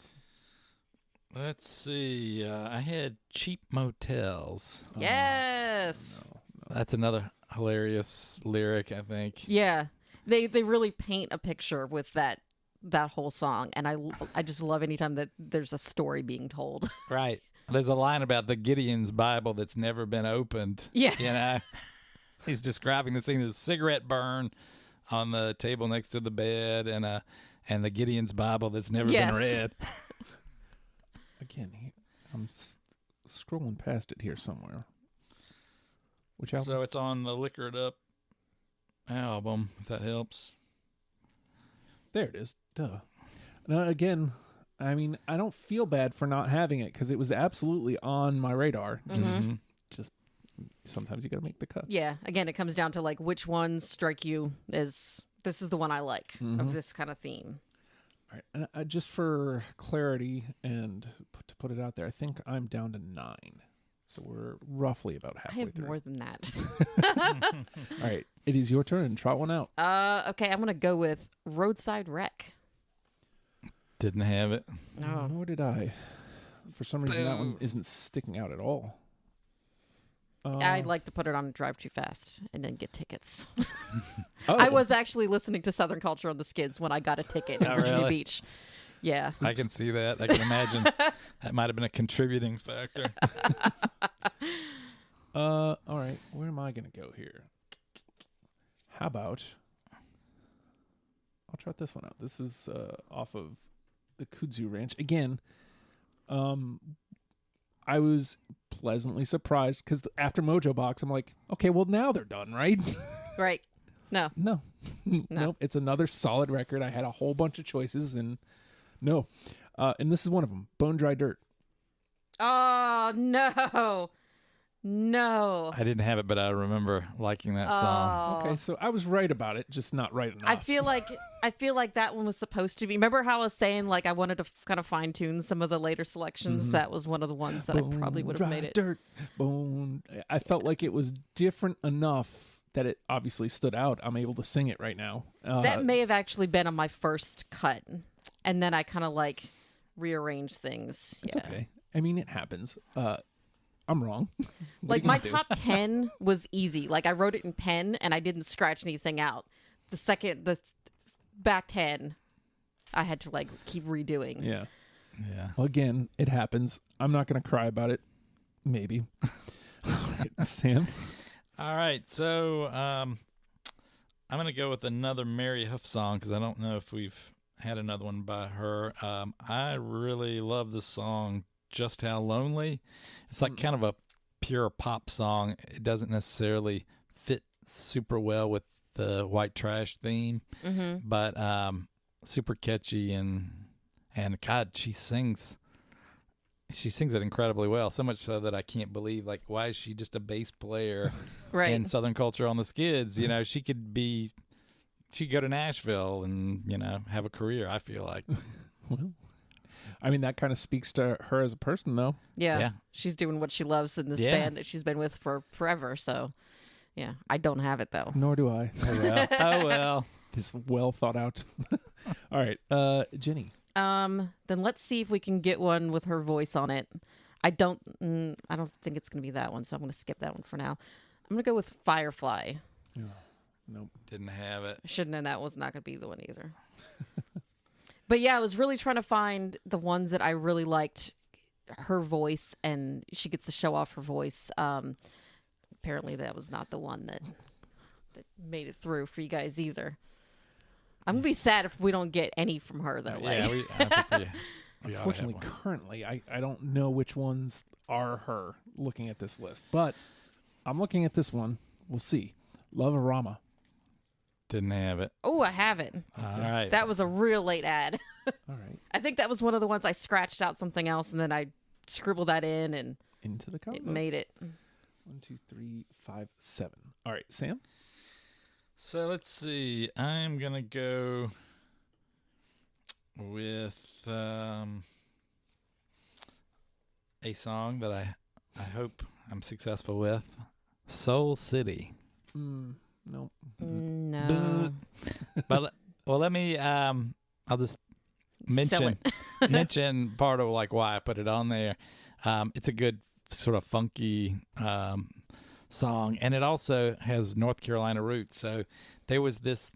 Let's see. I had Cheap Motels. Yes. No. That's another hilarious lyric, I think. Yeah. They really paint a picture with that whole song, and I just love anytime that there's a story being told. Right. There's a line about the Gideon's Bible that's never been opened. Yeah. He's describing the scene as a cigarette burn on the table next to the bed and the Gideon's Bible that's never been read. Again, I'm scrolling past it here somewhere. Which album? So it's on the Liquor It Up album, if that helps. There it is. Duh. Now, again, I mean, I don't feel bad for not having it because it was absolutely on my radar. Just sometimes you got to make the cuts. Yeah. Again, it comes down to like which ones strike you as this is the one I like of this kind of theme. All right. And just for clarity and to put it out there, I think I'm down to 9. So we're roughly about halfway through. I have more than that. All right. It is your turn. Trot one out. Okay. I'm going to go with Roadside Wreck. Didn't have it. No. Nor did I. For some reason, that one isn't sticking out at all. I'd like to put it on Drive Too Fast and then get tickets. Oh. I was actually listening to Southern Culture on the Skids when I got a ticket in Virginia really? Beach. Yeah. I can see that. I can imagine that might have been a contributing factor. All right. Where am I going to go here? How about... I'll trot this one out. This is off of the Kudzu Ranch. Again, I was pleasantly surprised because after Mojo Box, I'm like, okay, well, now they're done, right? Right. No. No. Nope. It's another solid record. I had a whole bunch of choices, and no. And this is one of them, Bone Dry Dirt. Oh, no. No. I didn't have it, but I remember liking that song. Okay, so I was right about it, just not right enough. I feel like that one was supposed to be. Remember how I was saying like I wanted to kind of fine tune some of the later selections? That was one of the ones that I probably would have made it. Dirt, bone. I felt like it was different enough that it obviously stood out. I'm able to sing it right now. That may have actually been on my first cut, and then I kind of like rearranged things. It's yeah. okay. I mean, it happens. I'm wrong. Like my top 10 was easy. Like I wrote it in pen and I didn't scratch anything out. The back 10, I had to like keep redoing. Yeah. Yeah. Well, again, it happens. I'm not going to cry about it. Maybe. All right, Sam. All right, so I'm going to go with another Mary Huff song because I don't know if we've had another one by her. I really love this song, Just How Lonely. It's like kind of a pure pop song. It doesn't necessarily fit super well with the white trash theme, but super catchy and God, she sings it incredibly well. So much so that I can't believe, like, why is she just a bass player Right. in Southern Culture on the Skids? You know, she could go to Nashville and, you know, have a career, I feel like. Well, I mean, that kind of speaks to her as a person, though. Yeah. She's doing what she loves in this band that she's been with for forever. So, yeah. I don't have it, though. Nor do I. Oh, well. This well thought out. All right. Jennie. Then let's see if we can get one with her voice on it. I don't think it's going to be that one, so I'm going to skip that one for now. I'm going to go with Firefly. Oh, nope. Didn't have it. I should have known that was not going to be the one either. But yeah, I was really trying to find the ones that I really liked her voice, and she gets to show off her voice. Apparently that was not the one that made it through for you guys either. I'm going to be sad if we don't get any from her, though. Yeah, I think we Unfortunately, ought to have one. currently, I don't know which ones are her looking at this list, but I'm looking at this one. We'll see. Love-A-Rama. Didn't have it. Oh, I have it. All right. That was a real late ad. All right. I think that was one of the ones I scratched out something else, and then I scribbled that in, and Into the combo. it made it. 1, 2, 3, 5, 7. All right, Sam? So let's see. I'm going to go with a song that I hope I'm successful with. Soul City. Nope. No. But let me I'll just Sell mention part of like why I put it on there. It's a good sort of funky song, and it also has North Carolina roots. So there was this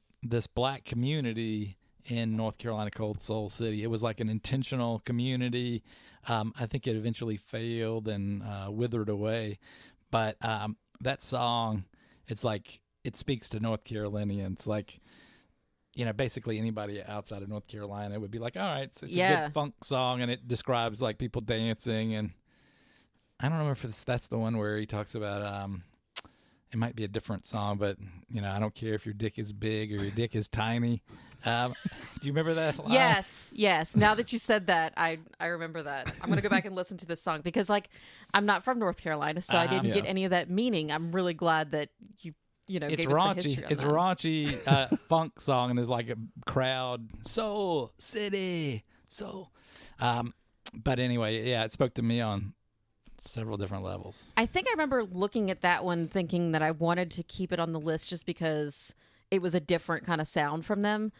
black community in North Carolina called Soul City. It was like an intentional community. I think it eventually failed and withered away, but that song, it's like it speaks to North Carolinians. Like, you know, basically anybody outside of North Carolina would be like, all right, so it's a good funk song, and it describes like people dancing. And I don't remember if that's the one where he talks about it might be a different song, but you know, I don't care if your dick is big or your dick is tiny. Do you remember that line? Yes. Now that you said that, I remember that. I'm going to go back and listen to this song because, like, I'm not from North Carolina, so I didn't get any of that meaning. I'm really glad that you know, it's gave raunchy. us the history on It's that. a raunchy funk song, and there's like a crowd. Soul City, soul. But anyway, yeah, it spoke to me on several different levels. I think I remember looking at that one thinking that I wanted to keep it on the list just because it was a different kind of sound from them.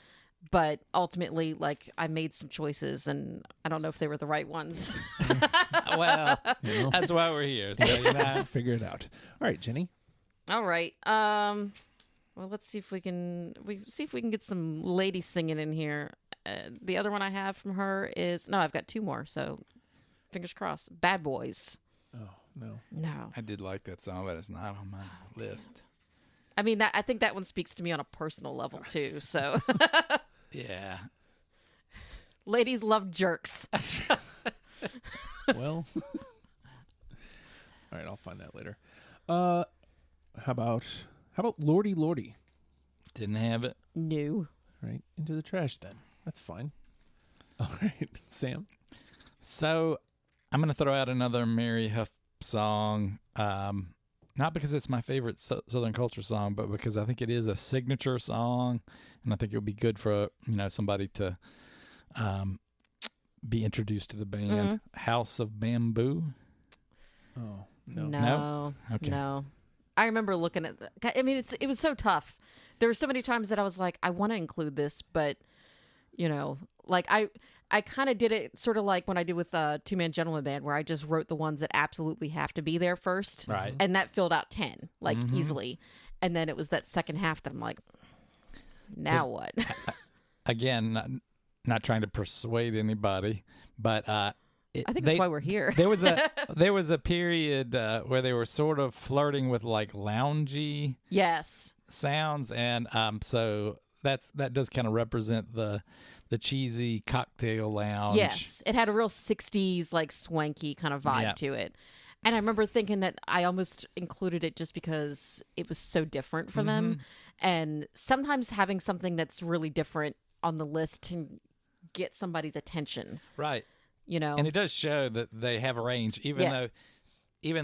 But ultimately, like, I made some choices, and I don't know if they were the right ones. Well, You know? that's why we're here. So, you know. Figure it out. All right, Jennie. All right. Well, let's see if we can get some ladies singing in here. The other one I have from her is I've got two more. So fingers crossed. Bad Boys. Oh, no. No. I did like that song, but it's not on my list. I mean, I think that one speaks to me on a personal level too. So Yeah. ladies love jerks. Well, All right, I'll find that later. How about Lordy Lordy? Didn't have it. No. Right, into the trash then. That's fine. All right, Sam. So I'm going to throw out another Mary Huff song. Not because it's my favorite Southern Culture song, but because I think it is a signature song, and I think it would be good for somebody to be introduced to the band. House of Bamboo. Oh no. No. Okay. No. I remember looking at that. I mean, it was so tough. There were so many times that I was like, I want to include this, but like I kind of did it sort of like when I did with Two Man Gentleman Band, where I just wrote the ones that absolutely have to be there first. Right. And that filled out 10, like easily. And then it was that second half that I'm like, now what? Again, not trying to persuade anybody, but I think that's why we're here. there was a period where they were sort of flirting with like loungy Yes. sounds, and so that does kind of represent the cheesy cocktail lounge. Yes. It had a real 60s, like swanky kind of vibe to it. And I remember thinking that I almost included it just because it was so different for them. And sometimes having something that's really different on the list can get somebody's attention. Right. And it does show that they have a range, even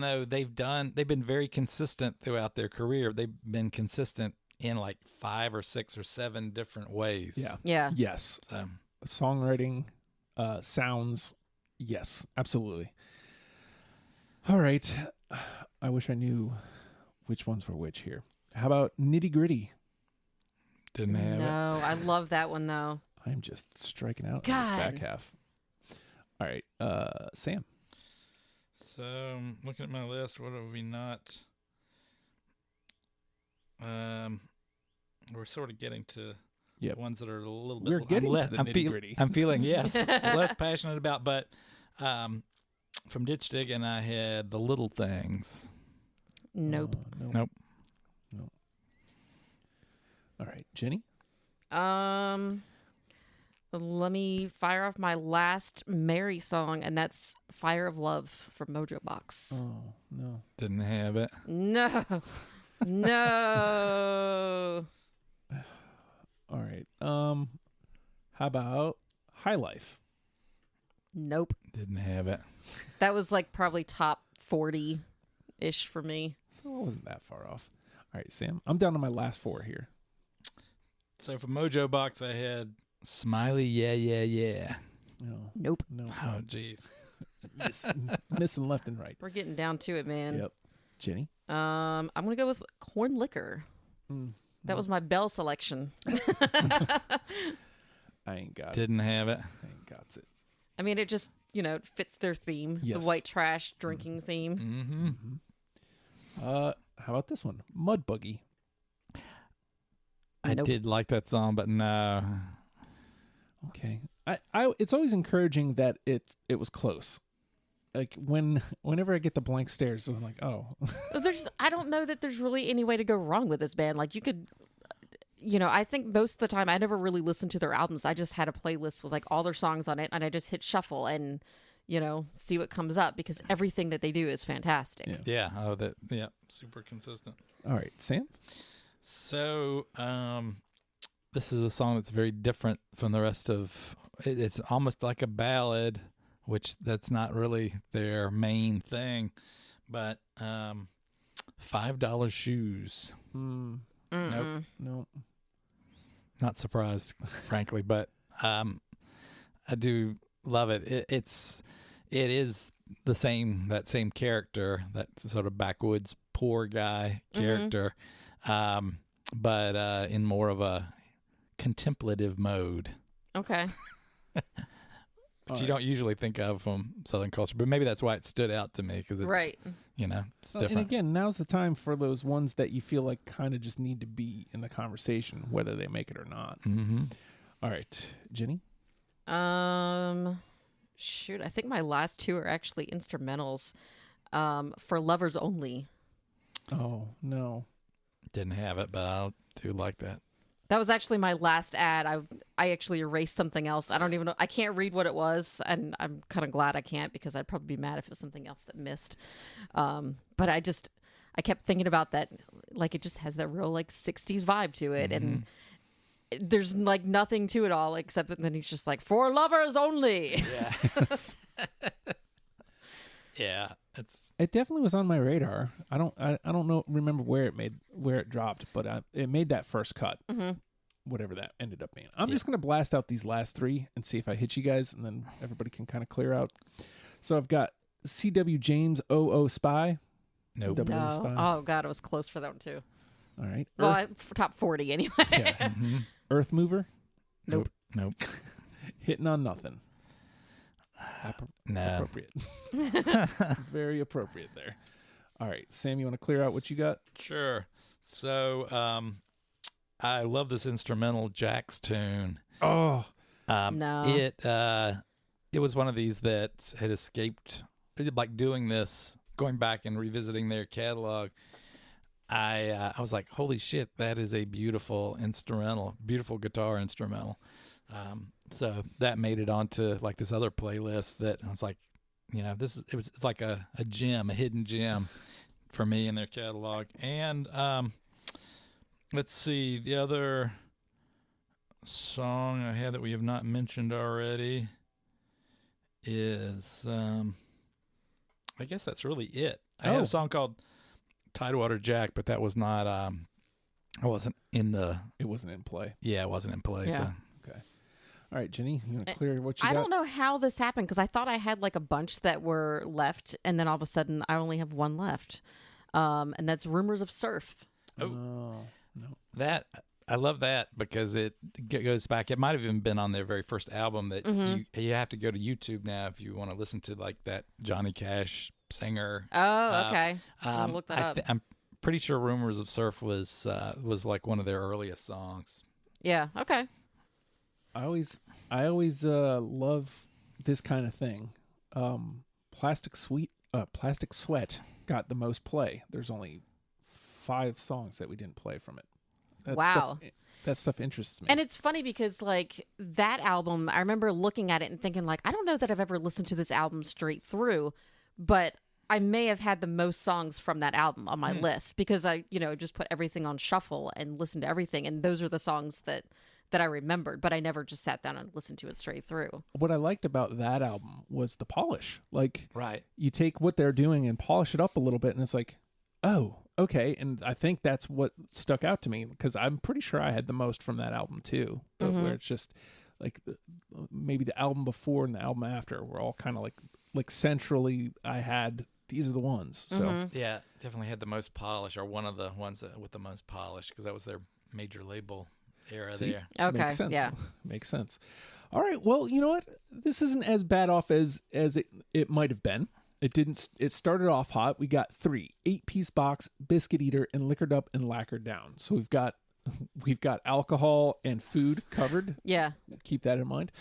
though they've been very consistent throughout their career. They've been consistent in like 5 or 6 or 7 different ways. Yeah. Yes. So Songwriting, sounds. Yes, absolutely. All right. I wish I knew which ones were which here. How about Nitty Gritty? didn't have it. No, I love that one though. I'm just striking out on God. this back half. All right, Sam. So looking at my list, what have we not? We're sort of getting to ones that are a little bit. We're getting to the nitty-gritty. I'm feeling less passionate about, but from Ditch Digging, I had The Little Things. Nope. Nope. All right, Jenny. Let me fire off my last Mary song, and that's "Fire of Love" from Mojo Box. Oh no, Didn't have it. No, no. All right. How about High Life? Nope. Didn't have it. That was like probably top 40-ish for me. So it wasn't that far off. All right, Sam. I'm down to my last 4 here. So for Mojo Box, I had Smiley, yeah, yeah, yeah. No. Nope. No. Oh, jeez. Missing left and right. We're getting down to it, man. Yep. Jenny. I'm gonna go with Corn Liquor. That was my Bell selection. I ain't got it. Didn't have it. I ain't got it. I mean, it just it fits their theme, Yes. the white trash drinking theme. How about this one? Mud Buggy. I Nope. did like that song, but no. Okay. I it's always encouraging that it was close. Like whenever I get the blank stares, I'm like, oh. I don't know that there's really any way to go wrong with this band. Like you could, I think most of the time I never really listened to their albums. I just had a playlist with like all their songs on it, and I just hit shuffle and, see what comes up because everything that they do is fantastic. Yeah. Oh, super consistent. All right, Sam. So, this is a song that's very different from the rest of. It's almost like a ballad, which that's not really their main thing, but $5 Shoes. Nope. Nope. Not surprised, frankly, but I do love it. It is that same character, that sort of backwoods poor guy character, but in more of a contemplative mode. Okay. Which you don't usually think of from Southern culture, but maybe that's why it stood out to me because it's right. It's Well, different. and again, now's the time for those ones that you feel like kind of just need to be in the conversation, whether they make it or not. All right, Jenny. Shoot, I think my last 2 are actually instrumentals. For Lovers Only. Oh no. Didn't have it, but I do like that. That was actually my last ad. I actually erased something else. I don't even know. I can't read what it was, and I'm kind of glad I can't because I'd probably be mad if it was something else that missed. But I kept thinking about that. Like, it just has that real, like, 60s vibe to it. And there's, like, nothing to it all except that then he's just like, for lovers only. Yeah. Yeah. It definitely was on my radar. I don't remember where it dropped, but it made that first cut. Whatever that ended up being. I'm just gonna blast out these last three and see if I hit you guys, and then everybody can kind of clear out. So I've got C.W. James, O.O. Spy. Nope. W Spy. Oh God, it was close for that one too. All right. Well, top 40 anyway. Yeah. Earth Mover. Nope. Hitting on Nothing. No. Appropriate. Very appropriate there. All right, Sam, you want to clear out what you got? Sure. So, I love this instrumental Jack's tune. Oh, No. It was one of these that had escaped. Like doing this, going back and revisiting their catalog. I was like, holy shit, that is a beautiful instrumental, beautiful guitar instrumental. So that made it onto like this other playlist that I was like, you know, it's like a gem, a hidden gem for me in their catalog. And let's see, the other song I had that we have not mentioned already is I guess that's really it. I have a song called Tidewater Jack, but that was not it wasn't in play. Yeah, it wasn't in play. Yeah. So. okay. All right, Jenny, you want to clear what you I got? don't know how this happened because I thought I had like a bunch that were left, and then all of a sudden I only have one left, and that's Rumors of Surf. Oh, no. that I love that because it goes back. It might have even been on their very first album that you have to go to YouTube now if you want to listen to like that Johnny Cash singer. Oh, okay. I'll look that up. I'm pretty sure "Rumors of Surf" was like one of their earliest songs. Yeah. Okay. I always love this kind of thing. Plastic Sweat got the most play. There's only 5 songs that we didn't play from it. Wow. That stuff interests me. And it's funny because like that album, I remember looking at it and thinking like, I don't know that I've ever listened to this album straight through, but I may have had the most songs from that album on my list because I, just put everything on shuffle and listened to everything. And those are the songs that I remembered, but I never just sat down and listened to it straight through. What I liked about that album was the polish. Like, right. You take what they're doing and polish it up a little bit, and it's like, oh, okay. And I think that's what stuck out to me because I'm pretty sure I had the most from that album too, but where it's just like maybe the album before and the album after were all kind of like centrally I had these are the ones. So yeah, definitely had the most polish, or one of the ones with the most polish because that was their major label era there. Okay. Makes sense. Yeah. Makes sense. All right. Well, you know what? This isn't as bad off as it might have been. It started off hot. We got 3 8-piece box, biscuit eater, and liquored up and lacquered down. So we've got alcohol and food covered. Yeah. Keep that in mind.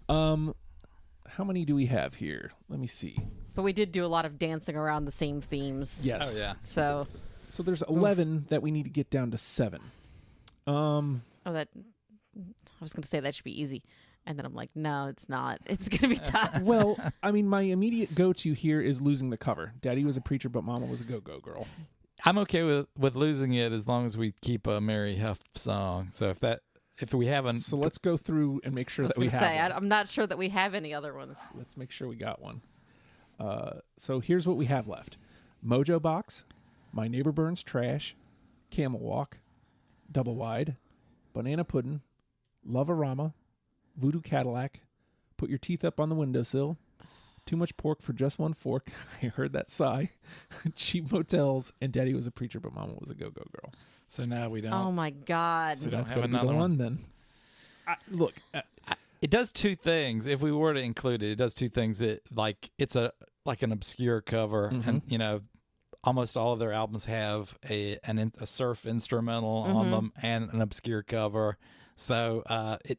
How many do we have here? Let me see. But we did do a lot of dancing around the same themes. Yes. Oh yeah. So there's 11 that we need to get down to 7. I was going to say that should be easy. And then I'm like, no, it's not. It's going to be tough. Well, I mean, my immediate go-to here is Losing the Cover. Daddy was a preacher, but Mama was a go-go girl. I'm okay with losing it as long as we keep a Mary Huff song. So if we haven't, So let's go through and make sure that we have one. I'm not sure that we have any other ones. Let's make sure we got one. So here's what we have left. Mojo Box, My Neighbor Burns Trash, Camel Walk, Double Wide, Banana Puddin', Love-A-Rama, Voodoo Cadillac, Put Your Teeth Up on the Windowsill, Too Much Pork for Just One Fork, I heard that sigh, Cheap Motels, and Daddy was a preacher, but Mama was a go-go girl. so now we don't. Oh, my God. So don't that's have got to be the another one then. Look, It does 2 things. If we were to include it, it does 2 things. It's an obscure cover, and almost all of their albums have a surf instrumental on them and an obscure cover. So it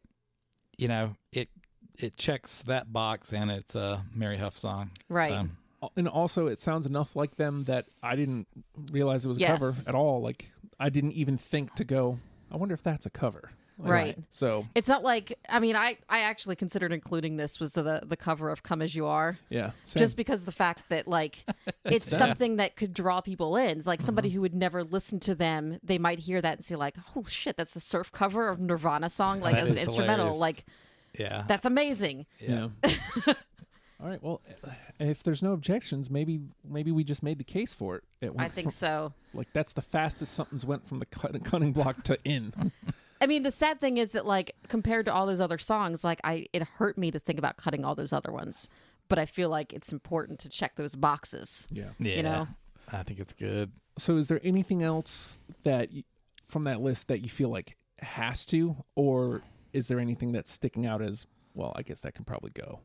checks that box, and it's a Mary Huff song. Right. So, and also it sounds enough like them that I didn't realize it was a cover at all. Like I didn't even think to go, I wonder if that's a cover. Right. So It's not like, I mean, I actually considered including this was the cover of Come As You Are. yeah, same. Just because of the fact that, like, it's something that could draw people in. It's like somebody who would never listen to them, they might hear that and say, like, oh, shit, that's the surf cover of Nirvana song, like, That as an is instrumental. hilarious. Like, Yeah. that's amazing. Yeah. All right. Well, if there's no objections, maybe we just made the case for it. It went I think so. Like that's the fastest something's went from the cutting block to in. I mean, the sad thing is that, like, compared to all those other songs, like, it hurt me to think about cutting all those other ones. But I feel like it's important to check those boxes. Yeah. Yeah. You know? I think it's good. So, is there anything else that from that list that you feel like has to, or is there anything that's sticking out as well? I guess that can probably go.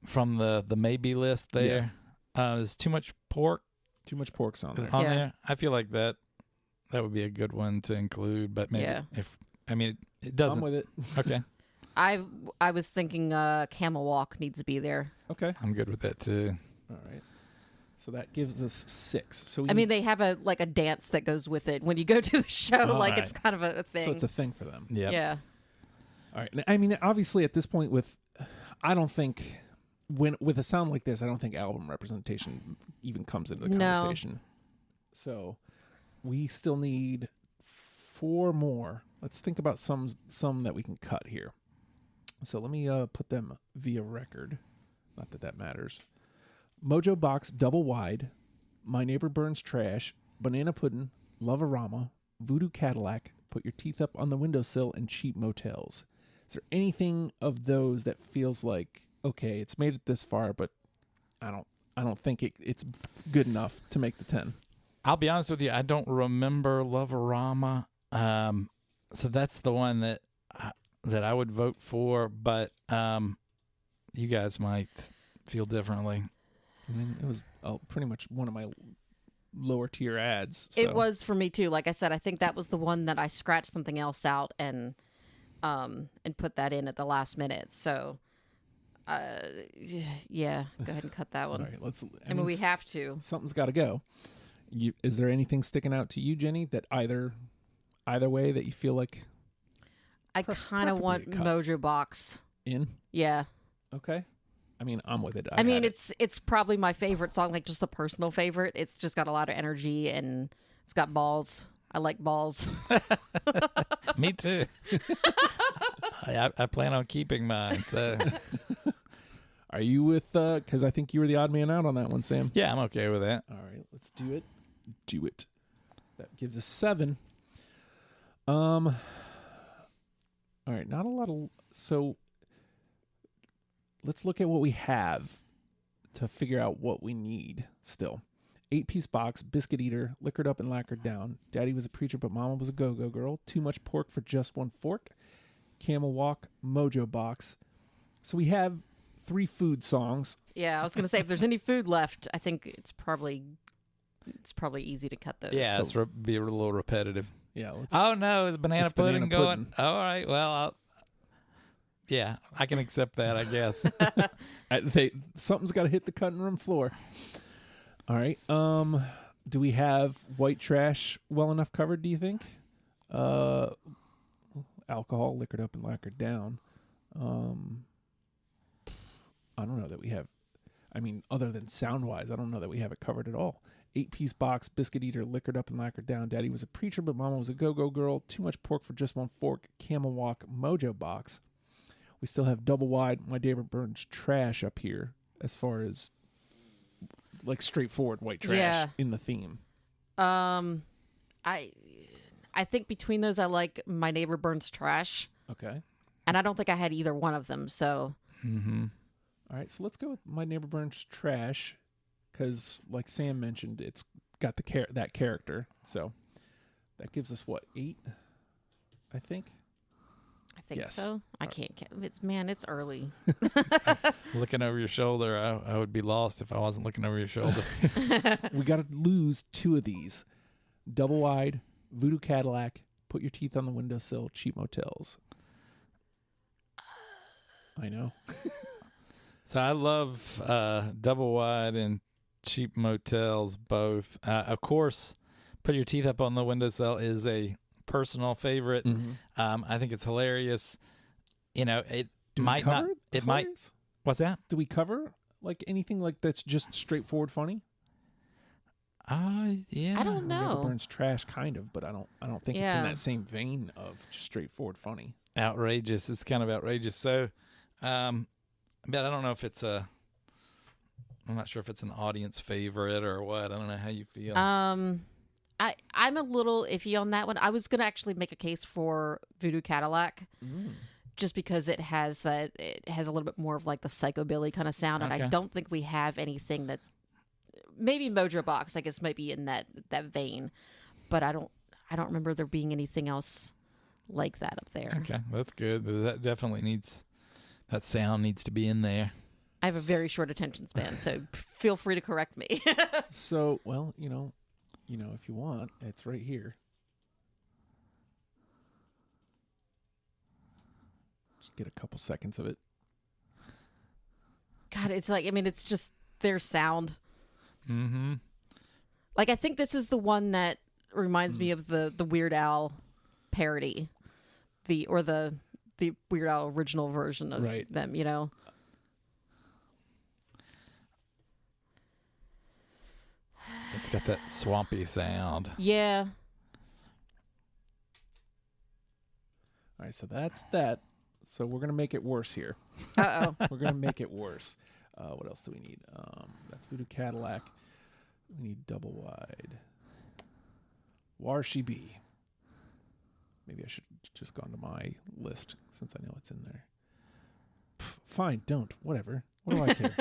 From the maybe list there, there's too much pork Too much pork's on there. on Yeah. there. I feel like that would be a good one to include, but maybe Yeah. it doesn't. I'm with it. Okay, I was thinking Camel Walk needs to be there. Okay. I'm good with that too. All right. So that gives us 6. So I mean, they have a dance that goes with it when you go to the show. Oh, like, right. it's kind of a thing. so it's a thing for them. Yeah. Yeah. All right. I mean, obviously, at this point, I don't think with a sound like this, I don't think album representation even comes into the No. conversation. So we still need 4 more. Let's think about some that we can cut here. So let me put them via record. Not that that matters. Mojo Box Double Wide, My Neighbor Burns Trash, Banana Puddin', Love-A-Rama, Voodoo Cadillac, Put Your Teeth Up on the Windowsill, and Cheap Motels. Is there anything of those that feels like, okay, it's made it this far, but I don't think it's good enough to make the 10? I'll be honest with you. I don't remember Love-A-Rama, so that's the one that I would vote for. But you guys might feel differently. I mean, it was pretty much one of my lower tier ads. So. It was for me too. Like I said, I think that was the one that I scratched something else out and put that in at the last minute. So, yeah, go ahead and cut that one. All right, I mean, we have to. Something's got to go. Is there anything sticking out to you, Jenny, that either way that you feel like I kind of want preferably a cut. Mojo Box. in? Yeah. Okay. I mean, I'm with it. I mean, had it. it's probably my favorite song, like just a personal favorite. It's just got a lot of energy and it's got balls. I like balls. Me too. I plan on keeping mine. So. Are you with? Because I think you were the odd man out on that one, Sam. Yeah, I'm okay with that. All right, let's do it. Do it. That gives us 7. All right, not a lot of. So let's look at what we have to figure out what we need still. 8-piece box, biscuit eater, liquored up and lacquered down. Daddy was a preacher, but Mama was a go-go girl. Too much pork for just one fork. Camel Walk, Mojo Box. So we have 3 food songs. Yeah, I was gonna say if there's any food left, I think it's probably easy to cut those. Yeah, it's be a little repetitive. Yeah. Let's, Oh no, is banana It's pudding banana going? pudding. All right, well, yeah, I can accept that, I guess. something's got to hit the cutting room floor. All right. Do we have white trash well enough covered, do you think? Alcohol, liquored up and lacquered down. I don't know that we have. I mean, other than sound-wise, I don't know that we have it covered at all. 8-piece box, biscuit eater, liquored up and lacquered down. Daddy was a preacher, but Mama was a go-go girl. Too much pork for just one fork. Camel Walk, Mojo Box. We still have double wide. My neighbor burns trash up here as far as like straightforward white trash in the theme. I think between those, I like My Neighbor Burns Trash, Okay. and I don't think I had either one of them. So Mm-hmm. All right. So let's go with My Neighbor Burns Trash because, like Sam mentioned, it's got that character. So that gives us what, 8? I think. I think Yes. so. I can't. It's early. Looking over your shoulder, I would be lost if I wasn't looking over your shoulder. We got to lose 2 of these. Double wide, Voodoo Cadillac, Put Your Teeth on the Windowsill, Cheap Motels. I know. So I love double wide and cheap motels both. Of course, Put Your Teeth Up on the Windowsill is a personal favorite. I think it's hilarious. You know, it Do might we not. cover It might. hilarious? What's that? Do we cover like anything like that's just straightforward funny? Yeah. I don't Never know. Burns trash, kind of, but I don't think it's in that same vein of just straightforward funny. Outrageous. It's kind of outrageous. So, but I don't know if it's I'm not sure if it's an audience favorite or what. I don't know how you feel. I'm a little iffy on that one. I was gonna actually make a case for Voodoo Cadillac, just because it has a little bit more of like the psychobilly kind of sound, and I Okay. don't think we have anything that maybe Mojo Box, I guess, might be in that vein, but I don't remember there being anything else like that up there. Okay, that's good. That definitely that sound needs to be in there. I have a very short attention span, so feel free to correct me. So, well, you know, if you want, it's right here. Just get a couple seconds of it. God, it's like, I mean, it's just their sound. Mm-hmm. Like, I think this is the one that reminds me of the Weird Al parody, the Weird Al original version of them, you know. It's got that swampy sound. Yeah. All right, so that's that. So we're gonna make it worse here. Uh-oh. We're gonna make it worse. What else do we need? That's Voodoo Cadillac. We need double wide. Where she be? Maybe I should just gone to my list since I know it's in there. Fine, don't. Whatever. What do I care?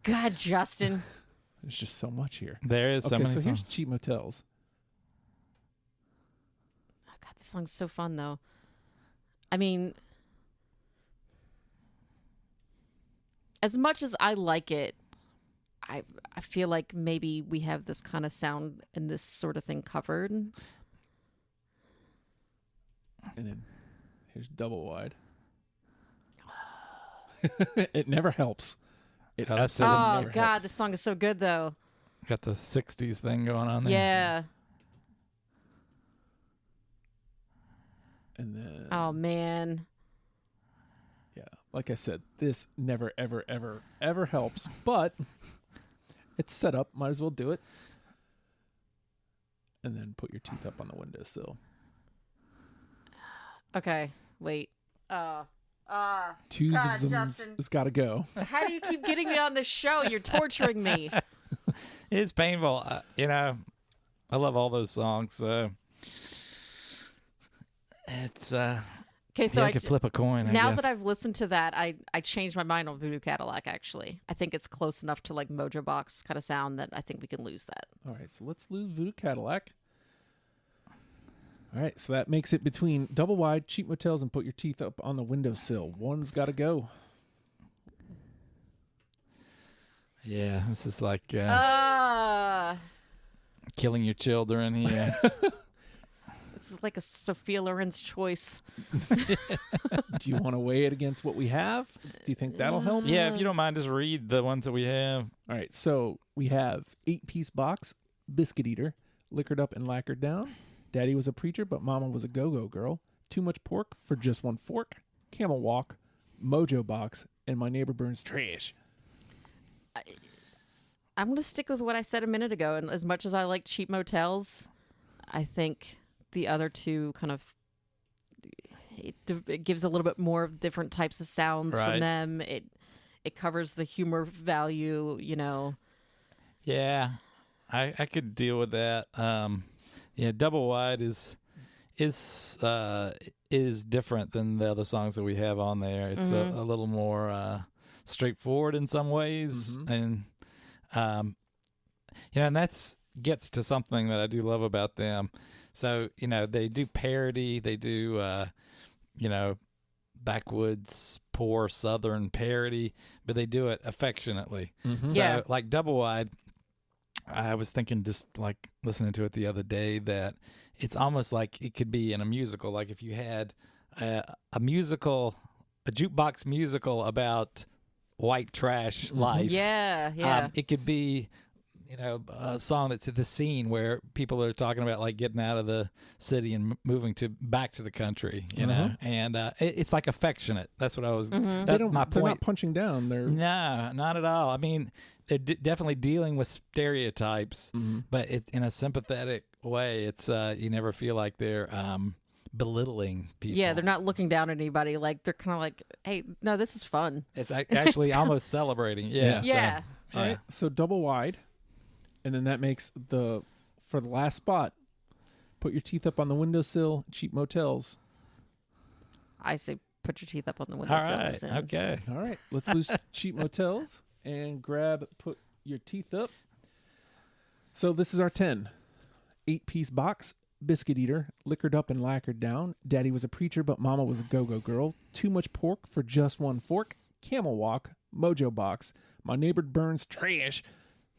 God, Justin. There's just so much here. There is so Okay, many so here's songs. Cheap Motels. Oh, God, this song's so fun, though. I mean, as much as I like it, I feel like maybe we have this kind of sound and this sort of thing covered. And then here's double wide. It never helps. It Oh, that's absolutely Oh, never God, helps. this song is so good, though. Got the 60s thing going on there. Yeah. And then, Oh, man. yeah, like I said, this never, ever, ever, ever helps. But it's set up. Might as well do it. And then put your teeth up on the windowsill. Okay, wait. Two God, zums Justin. has got to go. How do you keep getting me on this show? You're torturing me. It's painful. You know, I love all those songs. So it's Okay, so I could flip a coin. now I guess. that I've listened to that, I changed my mind on Voodoo Cadillac, actually. I think it's close enough to like Mojo Box kind of sound that I think we can lose that. All right, so let's lose Voodoo Cadillac. All right, so that makes it between double wide, Cheap Motels, and put your teeth up on the windowsill. One's got to go. Yeah, this is like Uh, killing your children here. this is like a Sophia Loren's choice. Do you want to weigh it against what we have? Do you think that'll help? Yeah, if you don't mind, just read the ones that we have. All right, so we have 8-piece box, Biscuit Eater, Liquored Up and Lacquered Down. Daddy was a preacher, but Mama was a go-go girl. Too much pork for just one fork. Camel Walk, Mojo Box, and My Neighbor Burns Trash. I'm going to stick with what I said a minute ago. And as much as I like Cheap Motels, I think the other two kind of it gives a little bit more of different types of sounds Right. from them. It covers the humor value, you know. Yeah, I could deal with that. Yeah, double wide is different than the other songs that we have on there. It's a little more straightforward in some ways, and you know, and that's gets to something that I do love about them. So, you know, they do parody, they do you know, backwoods poor Southern parody, but they do it affectionately. So, Yeah. like double wide, I was thinking, just like listening to it the other day, that it's almost like it could be in a musical. Like if you had a musical, a jukebox musical about white trash life. Yeah, yeah. It could be a song that's at the scene where people are talking about like getting out of the city and moving back to the country, and it's like affectionate. That's what I was. That's my point. They're not punching down. They're No, not at all. I mean, they're definitely dealing with stereotypes, but in a sympathetic way. It's you never feel like they're belittling people. Yeah, they're not looking down at anybody. Like they're kind of like, hey, no, this is fun. It's actually almost celebrating. Yeah. Yeah. all right. So double wide, and then that makes for the last spot. Put your teeth up on the windowsill. Cheap motels. I say put your teeth up on the All windowsill. right. and- Okay. All right. Let's lose cheap motels and put your teeth up. So this is our 10. 8-piece box. Biscuit eater, liquored up and lacquered down. Daddy was a preacher, but Mama was a go-go girl. Too much pork for just one fork. Camel walk, mojo box. My neighbor burns trash.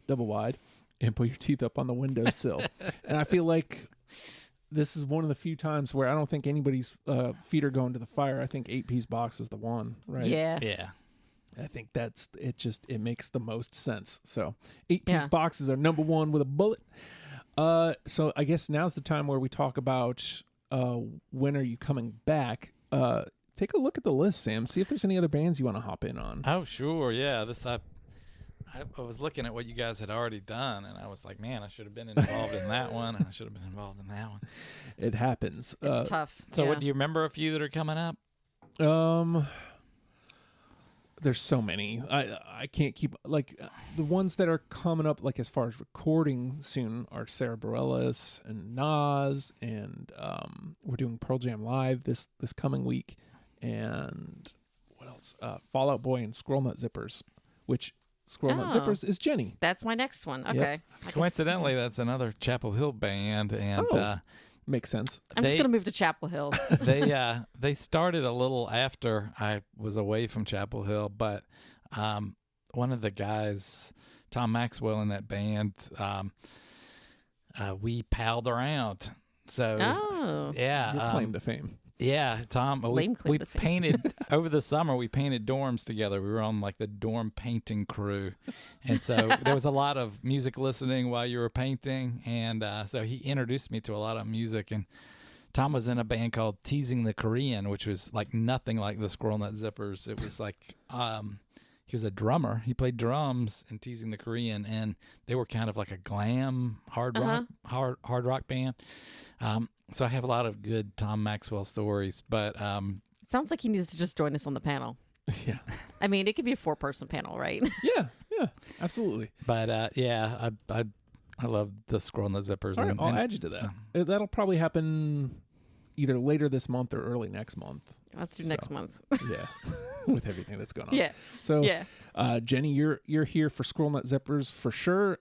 Double wide, and put your teeth up on the windowsill. And I feel like this is one of the few times where I don't think anybody's feet are going to the fire. I think 8-piece box is the one, right? Yeah. Yeah. I think that's it. It makes the most sense. So 8-piece Yeah. boxes are number one with a bullet. So I guess now's the time where we talk about when are you coming back. Take a look at the list, Sam. See if there's any other bands you want to hop in on. Oh, sure. Yeah. I was looking at what you guys had already done, and I was like, man, I should have been involved in that one, and I should have been involved in that one. It happens. It's tough. So, yeah. what do you remember a few that are coming up? There's so many. I can't keep the ones that are coming up like as far as recording soon are Sarah Bareilles and Nas, and we're doing Pearl Jam live this coming week, and what else? Fall Out Boy and Squirrel Nut Zippers, which Squirrel Nut Oh. Zippers is Jennie. That's my next one. Okay. I guess- Coincidentally, that's another Chapel Hill band, and Makes sense. I'm just gonna move to Chapel Hill. they started a little after I was away from Chapel Hill, but one of the guys, Tom Maxwell, in that band, we palled around. So Oh. yeah, Your claim to fame. yeah, Tom. Lame claim We to fame. painted over the summer. We painted dorms together. We were on like the dorm painting crew, and so there was a lot of music listening while you were painting. And so he introduced me to a lot of music. And Tom was in a band called Teasing the Korean, which was like nothing like the Squirrel Nut Zippers. It was like he was a drummer. He played drums in Teasing the Korean, and they were kind of like a glam hard rock band. So I have a lot of good Tom Maxwell stories, but Sounds like he needs to just join us on the panel. Yeah. I mean, it could be a 4-person panel, right? Yeah, absolutely. but yeah, I love the Squirrel Nut Zippers. All right, and, I'll and add you to that. so- That'll probably happen either later this month or early next month. Let's do next month. Yeah, with everything that's going on. Yeah. So, Yeah. Jennie, you're here for Squirrel Nut Zippers for sure.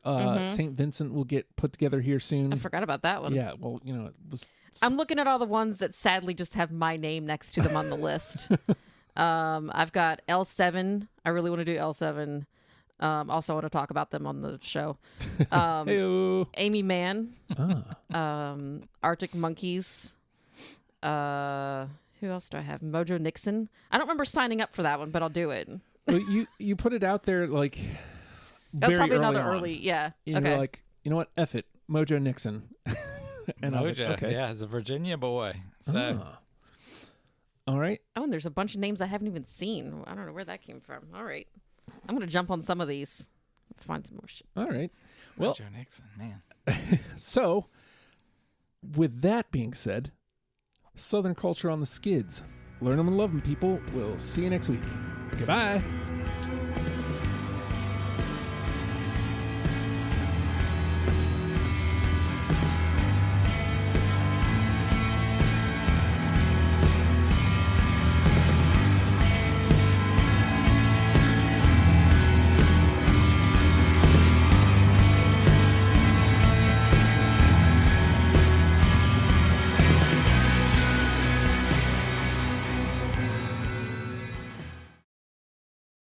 St. Vincent will get put together here soon. I forgot about that one. Yeah, well, it was. I'm looking at all the ones that sadly just have my name next to them on the list. I've got L7. I really want to do L7. Also want to talk about them on the show. Heyo. Amy Mann. Ah. Arctic Monkeys. Who else do I have? Mojo Nixon. I don't remember signing up for that one, but I'll do it. But you put it out there like That was very probably early another on. early. Yeah. And Okay. you're like, you know what? F it. Mojo Nixon. And I was Mojo, like, okay. yeah, he's a Virginia boy. So Ah. All right. Oh, and there's a bunch of names I haven't even seen. I don't know where that came from. All right. I'm going to jump on some of these. Find some more shit. All right. Well, Mojo Nixon, man. so with that being said, Southern culture on the skids. Learn them and love them, people. We'll see you next week. Goodbye.